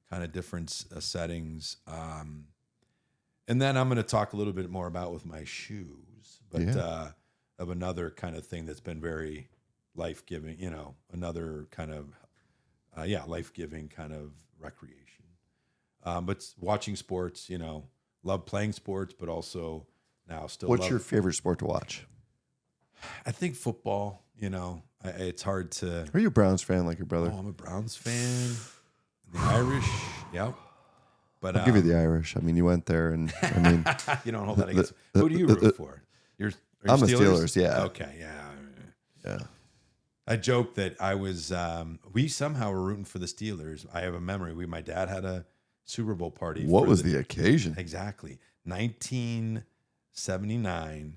kind of different settings. And then I'm going to talk a little bit more about with my shoes, but of another kind of thing that's been very life-giving, another kind of, life-giving kind of recreation. But watching sports, love playing sports, but also now still What's your favorite sport to watch? I think football, it's hard to... Are you a Browns fan like your brother? Oh, I'm a Browns fan. The Irish, yep. But I'll give you the Irish. I mean, you went there and, you don't hold that against... Who do you root for? I'm a Steelers, yeah. Okay, yeah. I joke that I was, we somehow were rooting for the Steelers. I have a memory. My dad had a Super Bowl party. What was the occasion? Exactly. 1979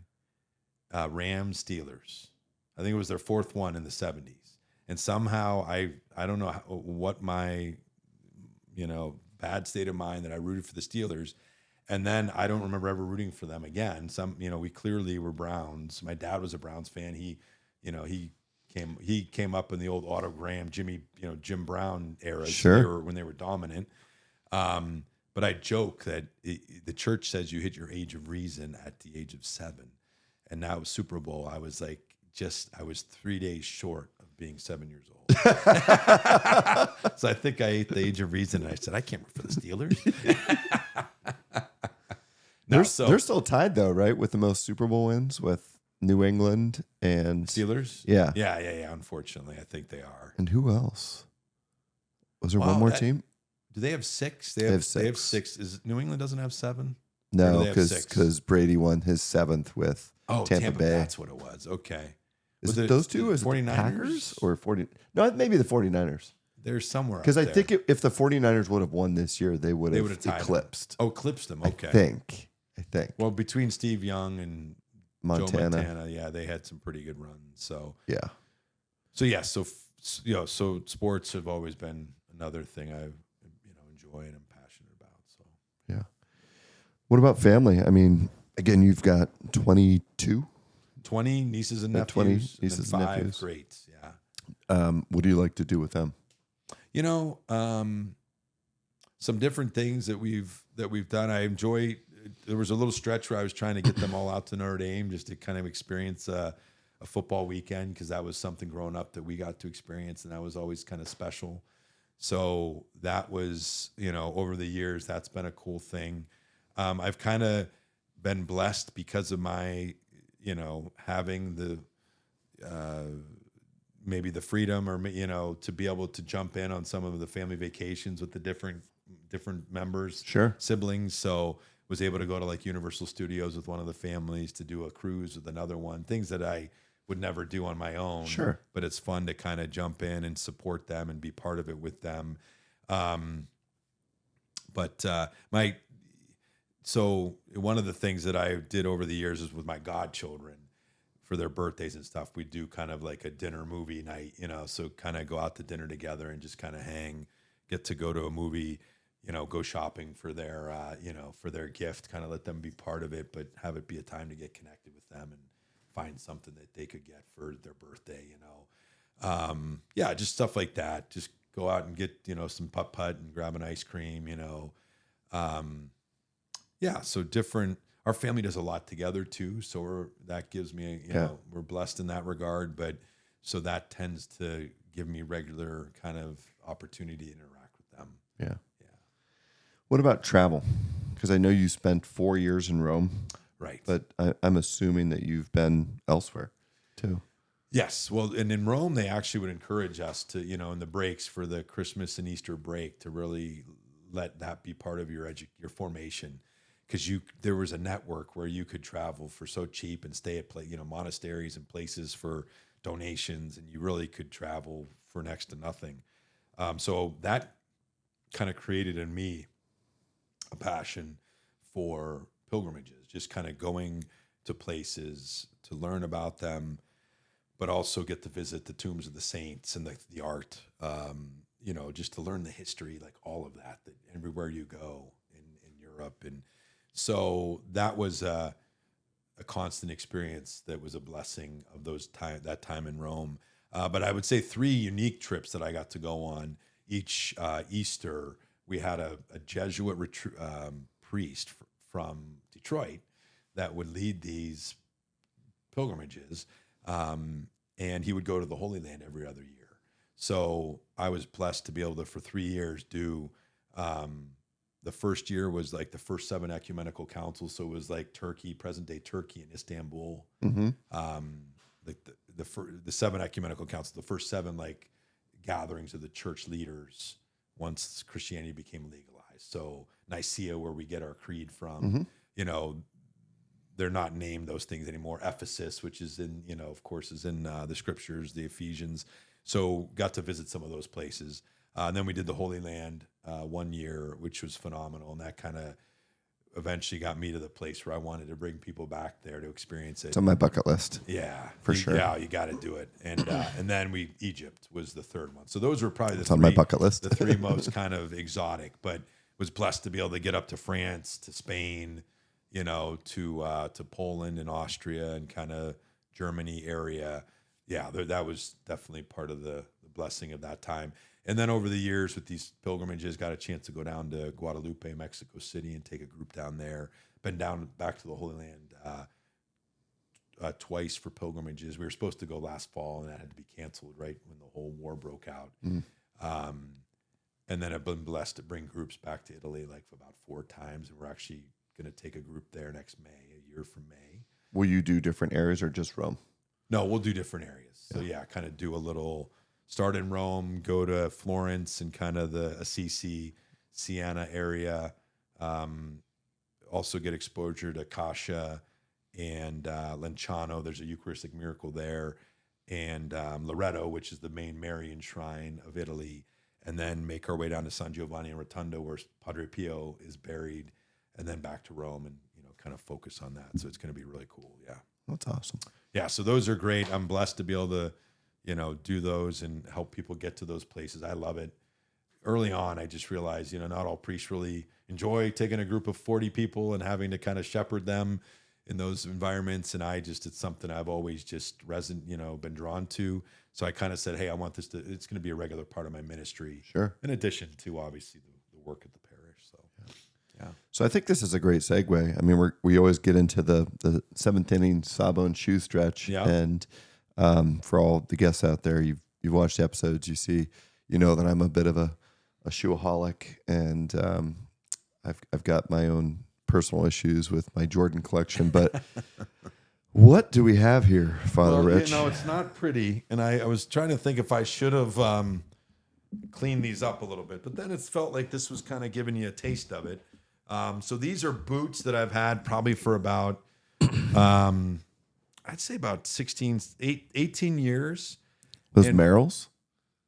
Rams Steelers. I think it was their fourth one in the 70s. And somehow I don't know what my, bad state of mind that I rooted for the Steelers. And then I don't remember ever rooting for them again. We clearly were Browns. My dad was a Browns fan. He came up in the old autogram Jim Brown era, sure, when they were dominant. But I joke that the church says you hit your age of reason at the age of 7, and now Super Bowl. I was 3 days short of being 7 years old. So I think I ate the age of reason, and I said I can't root for the Steelers. They're still tied though, right, with the most Super Bowl wins with New England and Steelers. Yeah. Unfortunately, I think they are. And who else? Was there one more team? Do they have 6? They have 6. They have 6. Is New England doesn't have 7? No, because Brady won his 7th with Tampa Bay. That's what it was. Okay. Is it those two? Is it the Packers or 40? No, maybe the 49ers. They're somewhere. Because I think if the 49ers would have won this year, they would have eclipsed. Eclipsed them. Okay. I think. Well, between Steve Young and Montana, Joe Montana, they had some pretty good runs. So So sports have always been another thing I enjoy and am passionate about. So yeah. What about family? I mean, again, you've got 20 nieces and nephews, 20 nieces and 5 nephews. greats. Yeah. What do you like to do with them? Some different things that we've done. I enjoy. There was a little stretch where I was trying to get them all out to Notre Dame just to kind of experience a football weekend, because that was something growing up that we got to experience, and that was always kind of special. So that was, over the years, that's been a cool thing. I've kind of been blessed because of my, having the maybe the freedom, or to be able to jump in on some of the family vacations with the different members, sure, siblings. So was able to go to like Universal Studios with one of the families, to do a cruise with another one, things that I would never do on my own. Sure. But it's fun to kind of jump in and support them and be part of it with them. But my So one of the things that I did over the years is with my godchildren for their birthdays and stuff, we do kind of like a dinner movie night, so kind of go out to dinner together and just kind of hang, get to go to a movie, go shopping for their, for their gift, kind of let them be part of it, but have it be a time to get connected with them and find something that they could get for their birthday, just stuff like that. Just go out and get, some putt-putt and grab an ice cream, so different. Our family does a lot together too. So that gives me, we're blessed in that regard, but so that tends to give me regular kind of opportunity to interact with them. Yeah. What about travel? Because I know you spent 4 years in Rome. Right. But I'm assuming that you've been elsewhere too. Yes. Well, and in Rome, they actually would encourage us to, in the breaks for the Christmas and Easter break to really let that be part of your formation. Because there was a network where you could travel for so cheap and stay at monasteries and places for donations, and you really could travel for next to nothing. So that kind of created in me a passion for pilgrimages, just kind of going to places to learn about them, but also get to visit the tombs of the saints and the art, just to learn the history, like all of that everywhere you go in Europe. And so that was a constant experience that was a blessing of that time in Rome. But I would say 3 unique trips that I got to go on each Easter. We had a Jesuit priest from Detroit that would lead these pilgrimages, and he would go to the Holy Land every other year. So I was blessed to be able to, for 3 years, do the first year was like the first 7 ecumenical councils. So it was like Turkey, present day Turkey and Istanbul. Mm-hmm. Like the 7 ecumenical councils, the first 7 like gatherings of the church leaders once Christianity became legalized. So Nicaea, where we get our creed from, they're not named those things anymore. Ephesus, which is in, of course, is in the scriptures, the Ephesians. So got to visit some of those places. And then we did the Holy Land 1 year, which was phenomenal. And that kind of eventually got me to the place where I wanted to bring people back there to experience it. It's on my bucket list. Yeah. For sure. Yeah, you got to do it. And then Egypt was the third one. So those were probably on my bucket list. the 3 most kind of exotic, but was blessed to be able to get up to France, to Spain, to Poland and Austria and kind of Germany area. Yeah, that was definitely part of the blessing of that time. And then over the years with these pilgrimages, got a chance to go down to Guadalupe, Mexico City, and take a group down there. Been back to the Holy Land twice for pilgrimages. We were supposed to go last fall, and that had to be canceled right when the whole war broke out. And then I've been blessed to bring groups back to Italy like about 4 times, and we're actually going to take a group there next May, a year from May. Will you do different areas or just Rome? No, we'll do different areas. So kind of do a little start in Rome, go to Florence and kind of the Assisi, Siena area. Also get exposure to Cascia and Lenciano. There's a Eucharistic miracle there. And Loreto, which is the main Marian shrine of Italy. And then make our way down to San Giovanni in Rotondo, where Padre Pio is buried, and then back to Rome and, kind of focus on that. So it's going to be really cool. Yeah. That's awesome. Yeah. So those are great. I'm blessed to be able to, do those and help people get to those places. I love it. Early on, I just realized, not all priests really enjoy taking a group of 40 people and having to kind of shepherd them in those environments. And it's something I've always just been drawn to. So I kind of said, hey, I want it's going to be a regular part of my ministry. Sure. In addition to obviously the work at the parish. So, yeah. So I think this is a great segue. I mean, we always get into the 7th inning Sawbones shoe stretch. Yeah. And for all the guests out there, you've watched the episodes, that I'm a bit of a shoeaholic, and I've got my own personal issues with my Jordan collection, but what do we have here, Father Rich? It's not pretty. And I was trying to think if I should have cleaned these up a little bit, but then it felt like this was kind of giving you a taste of it. So these are boots that I've had probably for about, I'd say about 18 years. Those and Merrills?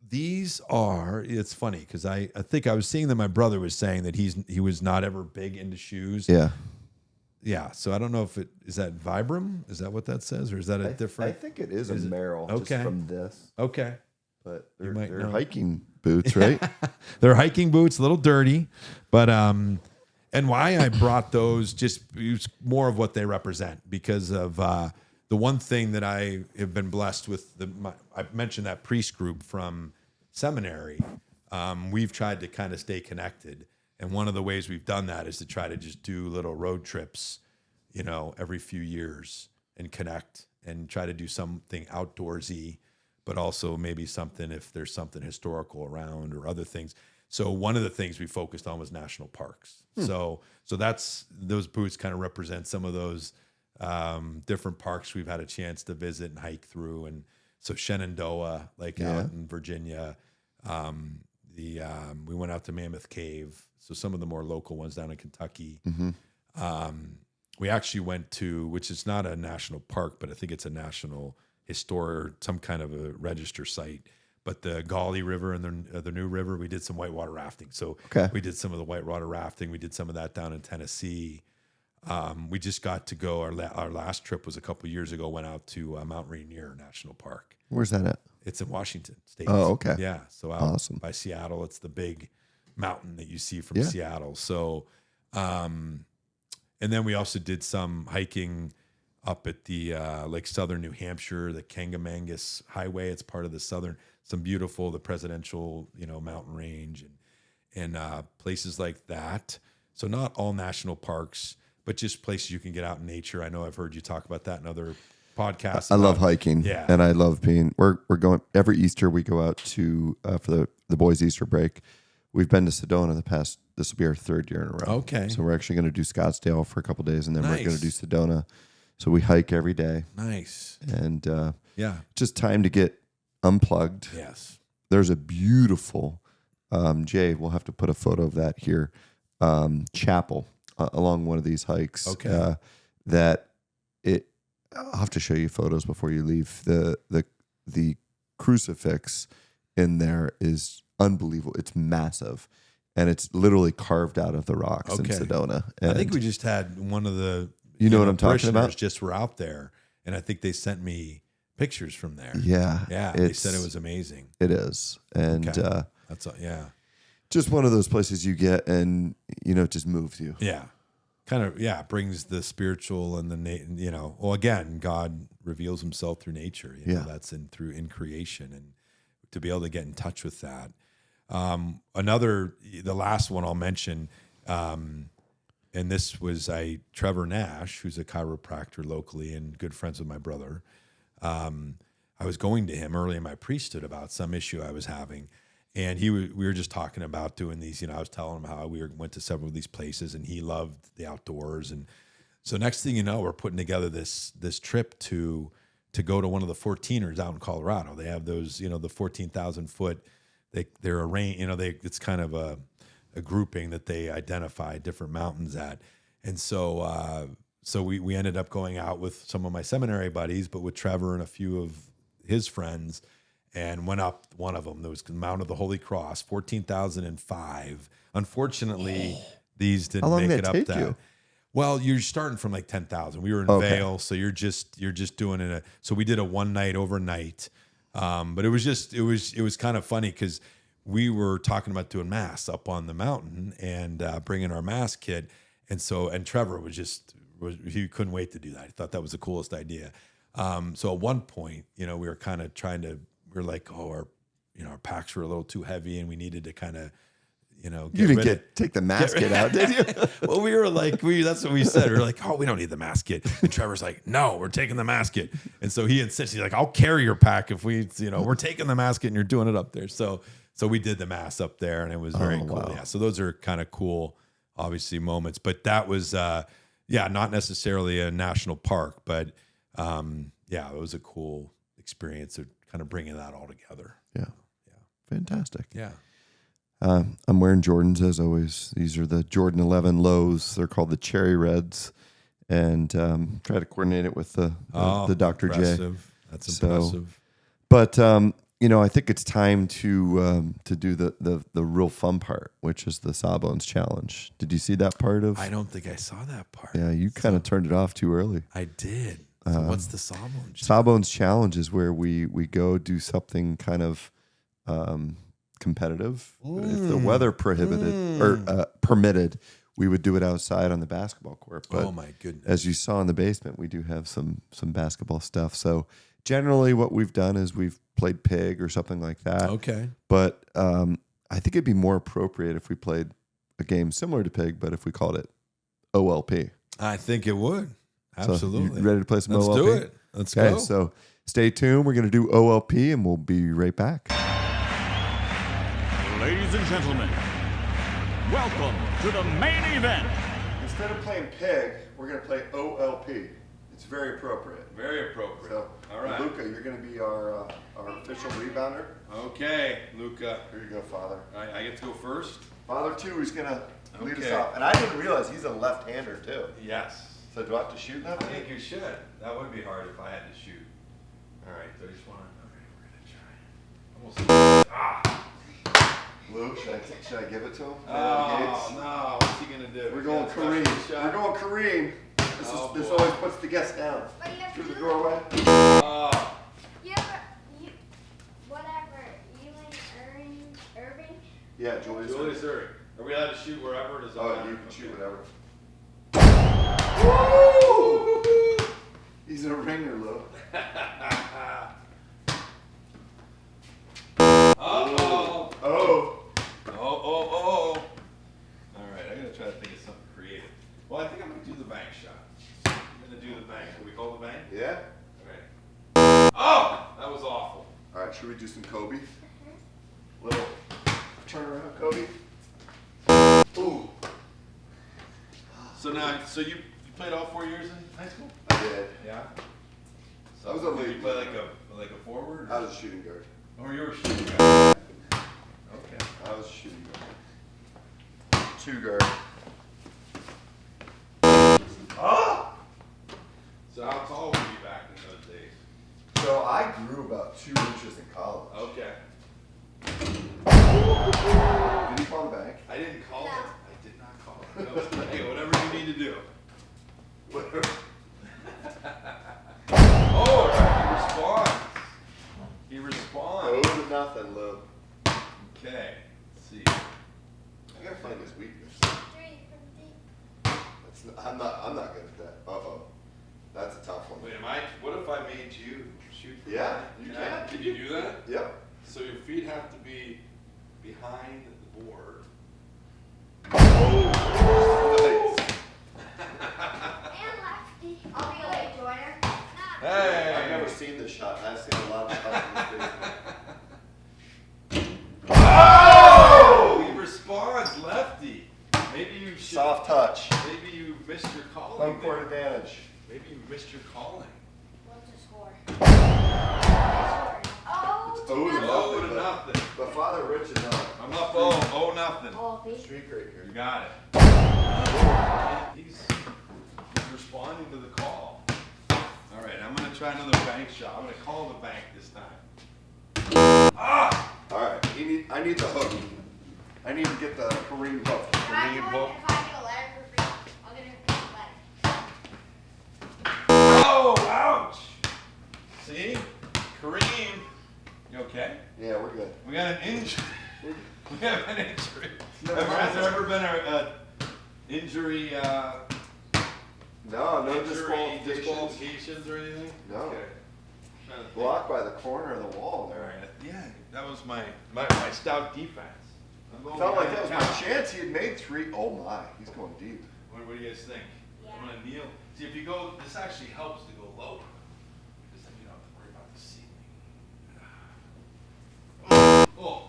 These are, it's funny because I think I was seeing that my brother was saying that he was not ever big into shoes. Yeah. yeah. So I don't know if is that Vibram? Is that what that says, or is that a different? I think it is a Merrill. Okay. Just from this. Okay. But might they're know. hiking boots, right? They're hiking boots, a little dirty, but and why I brought those just it's more of what they represent because of the one thing that I have been blessed with. I mentioned that priest group from seminary. We've tried to kind of stay connected, and one of the ways we've done that is to try to just do little road trips, every few years and connect and try to do something outdoorsy, but also maybe something if there's something historical around or other things. So one of the things we focused on was national parks. So that's those boots kind of represent some of those different parks we've had a chance to visit and hike through. And so Shenandoah, out in Virginia, we went out to Mammoth Cave. So some of the more local ones down in Kentucky. We actually went to, which is not a national park, but I think it's a national historic, some kind of a register site. But the Gauley River and the New River, we did some whitewater rafting. So we did some of the whitewater rafting. We did some of that down in Tennessee. We just got to go. Our last trip was a couple of years ago. Went out to Mount Rainier National Park. Where's that at? It's in Washington State. Oh, okay. Yeah. So out by Seattle, it's the big mountain that you see from Seattle. So, and then we also did some hiking up at the southern New Hampshire, the Kangamangas Highway. It's part of the presidential, mountain range and places like that. So not all national parks, but just places you can get out in nature. I know I've heard you talk about that in other podcasts. I love hiking, and I love being. We're going every Easter. We go out to for the boys' Easter break. We've been to Sedona this will be our third year in a row. Okay, so we're actually going to do Scottsdale for a couple of days, and then we're going to do Sedona. So we hike every day. Nice, and just time to get unplugged. Yes, there's a beautiful Jay. We'll have to put a photo of that here. Chapel along one of these hikes. Okay, I'll have to show you photos before you leave. The crucifix in there is unbelievable. It's massive, and it's literally carved out of the rocks in Sedona. And I think we just had one of the what I'm talking about. Just were out there, and I think they sent me pictures from there. Yeah. They said it was amazing. It is, and that's just one of those places you get, and it just moves you. Yeah. Kind of, brings the spiritual and the, again, God reveals himself through nature. That's in creation, and to be able to get in touch with that. The last one I'll mention, and this was Trevor Nash, who's a chiropractor locally and good friends with my brother. I was going to him early in my priesthood about some issue I was having. And we were just talking about doing these, I was telling him how went to several of these places, and he loved the outdoors. And so next thing you know, we're putting together this trip to go to one of the 14ers out in Colorado. They have those, the 14,000 foot, they're a range, it's kind of a grouping that they identify different mountains at. And so we ended up going out with some of my seminary buddies, but with Trevor and a few of his friends, and went up one of them. There was the Mount of the Holy Cross, 14,005. Unfortunately, these didn't make it up that. You? Well, you're starting from 10,000. We were in Vail, so you're just doing it. So we did a one night overnight, but it was kind of funny because we were talking about doing mass up on the mountain and bringing our mass kit, and Trevor he couldn't wait to do that. He thought that was the coolest idea. So at one point, we were kind of we're like, our packs were a little too heavy, and we needed to kind of, you didn't take the mask kit out, did you? Well, we were like, that's what we said. We were like, we don't need the mask kit. And Trevor's like, no, we're taking the mask kit. And so he insisted, he's like, I'll carry your pack if we're taking the mask kit and you're doing it up there. So we did the mass up there, and it was very cool. Wow. Yeah. So those are kind of cool, obviously, moments. But that was, not necessarily a national park, but it was a cool experience of kind of bringing that all together. Yeah. Fantastic. Yeah. I'm wearing Jordans as always. These are the Jordan 11 lows. They're called the Cherry Reds, and try to coordinate it with the Dr. impressive. J. That's impressive. But I think it's time to do the real fun part, which is the Sawbones challenge. Did you see that part of? I don't think I saw that part. Yeah, you kind of turned it off too early. I did. So what's the Sawbones? Sawbones challenge is where we go do something kind of competitive. If the weather prohibited or permitted, we would do it outside on the basketball court. But Oh my goodness. as you saw in the basement, we do have some basketball stuff. So generally what we've done is we've played pig or something like that. Okay. But I think it'd be more appropriate if we played a game similar to pig, but if we called it OLP. I think it would. Absolutely. So you ready to play some Let's OLP? do it. Let's Okay, go. so stay tuned. We're going to do OLP, and we'll be right back. Ladies and gentlemen, welcome to the main event. Instead of playing pig, we're going to play OLP. It's very appropriate. Very appropriate. So, All right. Luca, you're going to be our official rebounder. Okay, Luca. Here you go, Father. I get to go first? Father, too, is going to lead us Okay. off. And I didn't realize he's a left-hander, too. Yes. So do I have to shoot that? I think you should. That would be hard if I had to shoot. All right, so I just want to. Okay, we're gonna try. Luke, should I give it to him? Oh no! What's he gonna do? We're going Kareem. We're going Kareem. This boy. always puts the guest down. What do you have Through to the do? doorway. Oh, Whatever. Irving? Yeah, Julius. Julius Erie. Are we allowed to shoot wherever? Does Oh, you can shoot whatever. He's a ringer, Lou. Oh. Oh. Oh. All right, I gotta try to think of something creative. Well, I think I'm gonna do the bank shot. I'm gonna do the bank. Can we call the bank? Yeah? All right. Oh, that was awful. All right, should we do some Kobe? Little turnaround Kobe. Ooh. So you played all 4 years in high school? I did. Yeah. So I was a did lead you play like a forward? I was a shooting guard. Or you were shooting guard? Okay. I was a shooting guard. Two guard. Ah! So how tall were you back in those days? So I grew about 2 inches in college. Okay. Did you call the bank? I didn't call No. it. I did not call it. I was, hey, whatever you need to do. Whatever. Oh, he responds. 0-0, Lou. Okay. Let's see. I gotta find his weakness. I'm not good at that. That's a tough one. Wait, what if I made you shoot? Yeah, you can. Can you do that? Yep. So your feet have to be behind the board. Oh, nice. And lefty. I'll be a late joiner. Hey! I've never seen this shot. I've seen a lot of shots in this basement. Oh! He responds, lefty. Maybe you should. Soft touch. Maybe you missed your calling. Home court there. advantage. Maybe you missed your calling. What's the score? It's 0-0. Oh, to nothing. But Father Rich is on I'm up. Oh, nothing. a streak right here. You got it. He's responding to the call. All right, I'm gonna try another bank shot. I'm gonna call the bank this time. Ah! All right. I need the hook. I need to get the Kareem hook. If I Kareem join, Book. if I get a letter for free, I'll get a letter. Oh, ouch! See? Kareem. You okay? Yeah, we're good. We got an injury. We have an injury. Never Has there mind. ever been a injury, No, no injury disqualifications. disqualifications or anything? No. Okay. Trying to think. Blocked by the corner of the wall All there. right. Yeah, that was my stout defense. I'm going Felt like behind that was the my couch. chance. He had made 3. Oh my, he's going deep. What do you guys think? Yeah. I'm gonna kneel. See, if you go, this actually helps to go lower, because then you don't have to worry about the ceiling. Oh,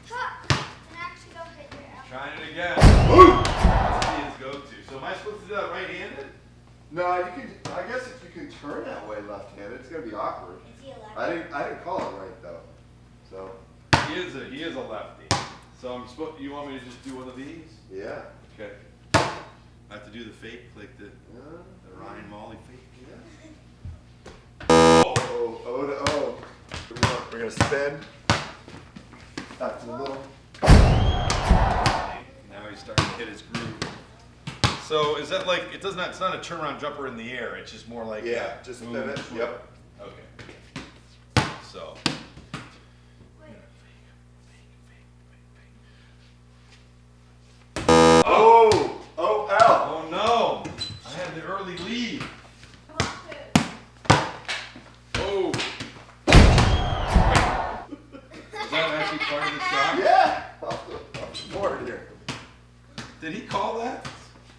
Tuck. And actually go hit your elbow. trying it again. Must be his go-to. So am I supposed to do that right-handed? No, you can. I guess if you can turn that way left-handed, it's gonna be awkward. Is he a lefty? I didn't call it right though. So He is a lefty. So I'm supposed. You want me to just do one of these? yeah. Okay. I have to do the fake, like the Ryan Molly fake. Yeah. Oh, 0-0. Here we go. gonna spin. Back to the middle. Now he's starting to hit his groove. So is that like it's not a turnaround jumper in the air? It's just more like Just boom, pivot. boom. Yep. Okay. So. Oh! Oh, ow! Oh no! I had the early lead. Oh. Is that actually part of the shot? Yeah! Off the board here. Did he call that?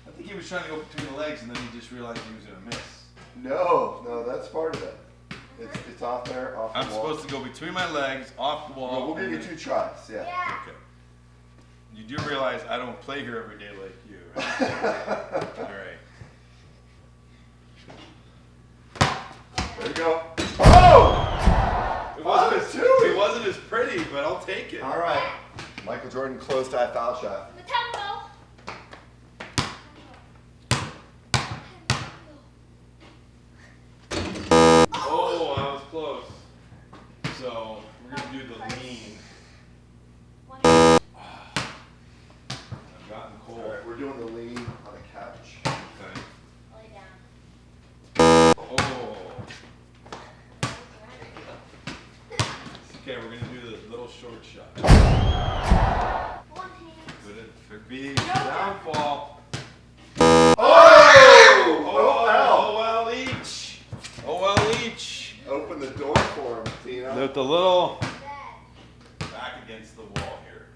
I think he was trying to go between the legs and then he just realized he was going to miss. No, that's part of it. It's off there, off the I'm wall. supposed to go between my legs, off the wall. We'll give you and 2 tries, yeah. Okay. You do realize I don't play here every day like you, right? All right. There you go. Oh! It wasn't as pretty, but I'll take it. All right. Michael Jordan closed eye foul shot. The tempo. Oh, I was close. So we're gonna do the lean. I've gotten cold. All right, we're doing the lean on the couch. Okay. Lay down. Oh. Okay, we're gonna do the little short shot. One hand. Could be downfall. Oh, well each. Oh, well each. Open the door for him, Tina. With the little Bad. back against the wall here.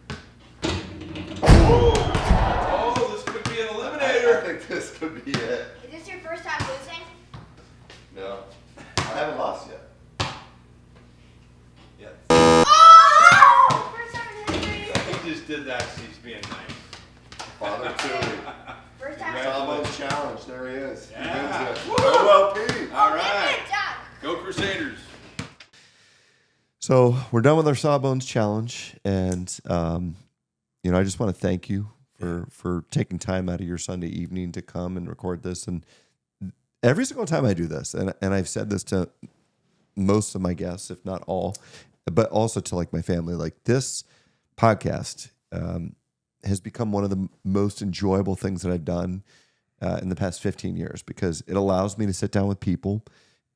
Oh, this could be an I eliminator. think this could be it. Is this your first time losing? No. I haven't lost yet. Yes. Oh! First time in history. He just did that because he's being nice. Father Toohey. First time. Sawbones challenge. There he is. He Yeah. wins it. Woo! OLP. All right. Good job. Go Crusaders. So we're done with our Sawbones challenge, and I just want to thank you for taking time out of your Sunday evening to come and record this. And every single time I do this, and I've said this to most of my guests, if not all, but also to like my family, like this podcast has become one of the most enjoyable things that I've done in the past 15 years, because it allows me to sit down with people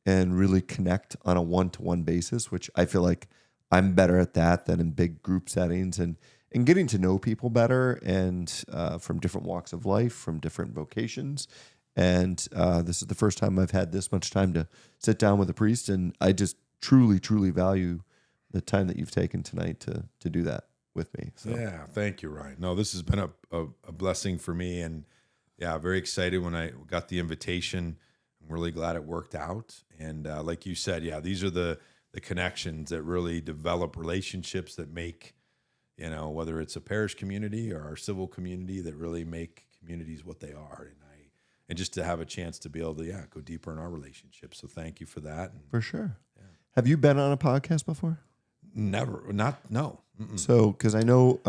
and really connect on a one-to-one basis, which I feel like I'm better at that than in big group settings, and getting to know people better, and from different walks of life, from different vocations. And this is the first time I've had this much time to sit down with a priest, and I just truly, truly value the time that you've taken tonight to do that with me. So. Yeah, thank you, Ryan. No, this has been a blessing for me, and yeah, very excited when I got the invitation. I'm really glad it worked out. And like you said, yeah, these are the connections that really develop relationships that make, whether it's a parish community or our civil community, that really make communities what they are. And just to have a chance to be able to, go deeper in our relationship. So thank you for that. And For sure. Yeah. Have you been on a podcast before? no. Mm-mm. So, because I know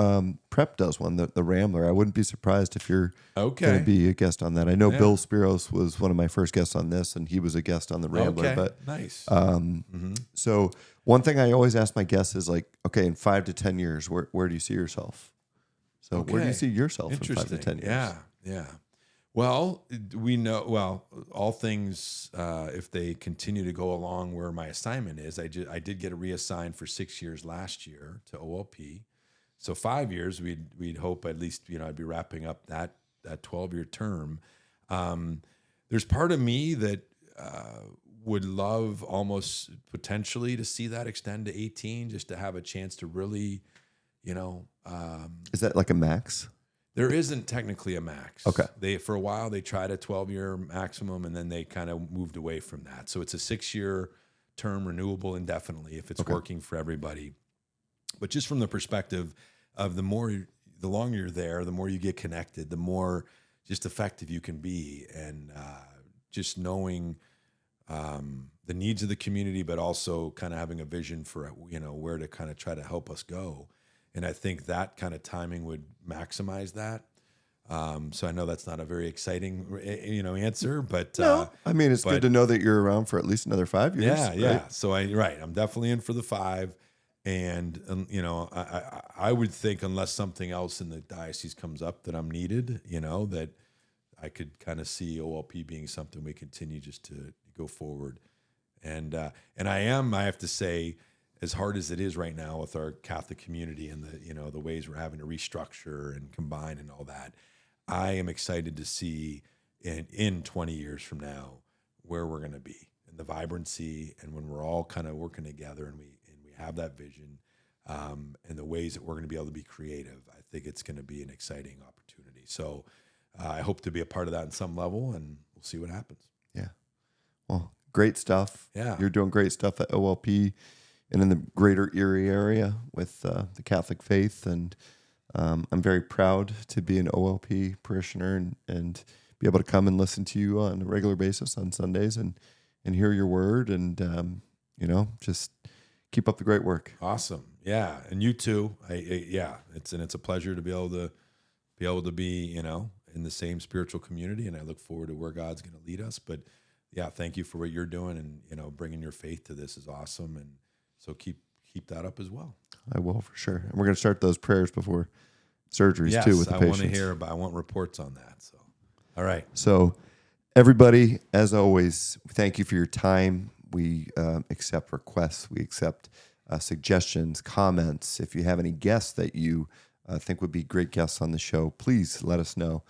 Prep does one, the Rambler. I wouldn't be surprised if you're going Okay. to be a guest on that. I know Yeah. Bill Spiros was one of my first guests on this, and he was a guest on the Rambler. Okay. But Nice. so one thing I always ask my guests is like, okay, in 5 to 10 years, where do you see yourself? So where do you Okay. see yourself in 5 to Interesting. 10 years? Yeah. Well, we know, all things, if they continue to go along where my assignment is, I did get reassigned for 6 years last year to OLP. So 5 years, we'd hope at least, I'd be wrapping up that 12-year term. There's part of me that would love almost potentially to see that extend to 18, just to have a chance to really, Is that like a max? there isn't technically a max. Okay. For a while they tried a 12-year maximum, and then they kind of moved away from that. So it's a 6-year term, renewable indefinitely if it's working for everybody. But just from the perspective of the longer you're there, the more you get connected, the more just effective you can be, and just knowing the needs of the community, but also kind of having a vision for where to kind of try to help us go. And I think that kind of timing would maximize that. So I know that's not a very exciting, answer, but No. I mean, it's good to know that you're around for at least another 5 years. yeah. right? So I'm definitely in for the 5. And, I would think unless something else in the diocese comes up that I'm needed, that I could kind of see OLP being something we continue just to go forward. And I have to say, as hard as it is right now with our Catholic community and the ways we're having to restructure and combine and all that, I am excited to see in 20 years from now where we're going to be and the vibrancy, and when we're all kind of working together and we have that vision, and the ways that we're going to be able to be creative. I think it's going to be an exciting opportunity. So I hope to be a part of that in some level, and we'll see what happens. Yeah. Well, great stuff. Yeah. You're doing great stuff at OLP and in the greater Erie area with the Catholic faith. And I'm very proud to be an OLP parishioner and be able to come and listen to you on a regular basis on Sundays and hear your word and, just keep up the great work. Awesome. Yeah. And you too. It's a pleasure to be able to be, in the same spiritual community. And I look forward to where God's going to lead us. But yeah, thank you for what you're doing, and, bringing your faith to this is awesome. And so keep that up as well. I will, for sure. And we're going to start those prayers before surgeries too with the patients. I want reports on that. So, all right. So everybody, as always, thank you for your time. We accept requests. We accept suggestions, comments. If you have any guests that you think would be great guests on the show, please let us know.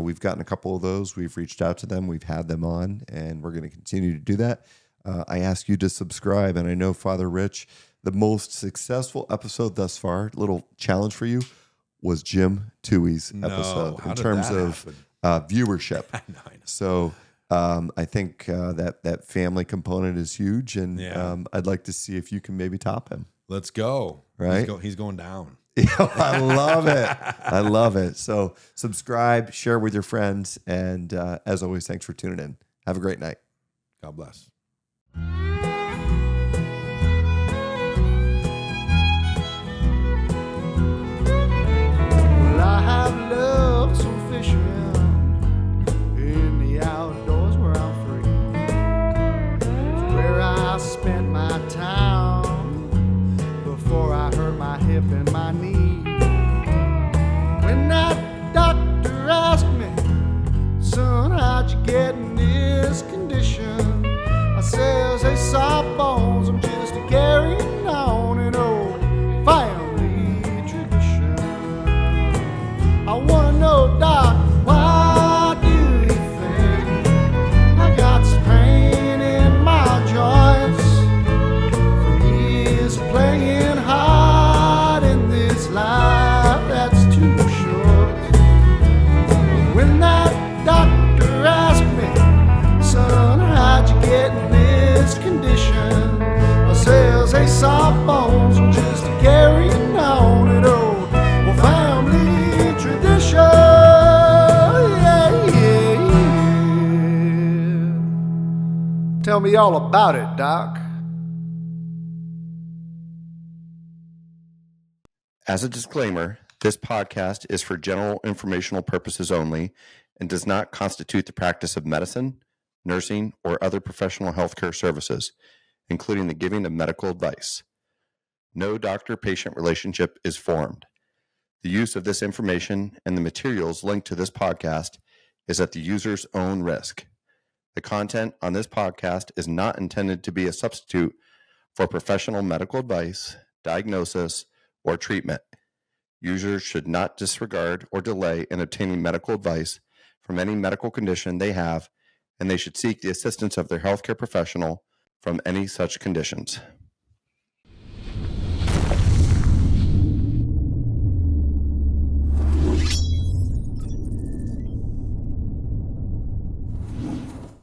We've gotten a couple of those. We've reached out to them. We've had them on, and we're going to continue to do that. I ask you to subscribe, and I know, Father Rich, the most successful episode thus far, little challenge for you, was Jim Toohey's episode in terms of viewership. I know. So I think that family component is huge, and I'd like to see if you can maybe top him. Let's go. Right? He's going down. I love it. I love it. So subscribe, share with your friends, and as always, thanks for tuning in. Have a great night. God bless. Well, I have loved some fishing in the outdoors where I'm free. It's where I spent my time before I hurt my hip and my knee. When that doctor asked me, son, how'd you get in this condition? I says, hey, Sawbones, I'm just carrying on an old family tradition. I wanna know, Doc, why do you think I got some pain in my joints from years of playing hard in this life that's too short? When that doctor asked me, son, how'd you get in this condition? I says, hey, Sawbones, I'm just carrying on an old family tradition. Tell me all about it, Doc. As a disclaimer, this podcast is for general informational purposes only and does not constitute the practice of medicine, nursing, or other professional healthcare services, including the giving of medical advice. No doctor-patient relationship is formed. The use of this information and the materials linked to this podcast is at the user's own risk. The content on this podcast is not intended to be a substitute for professional medical advice, diagnosis, or treatment. Users should not disregard or delay in obtaining medical advice from any medical condition they have, and they should seek the assistance of their healthcare professional from any such conditions.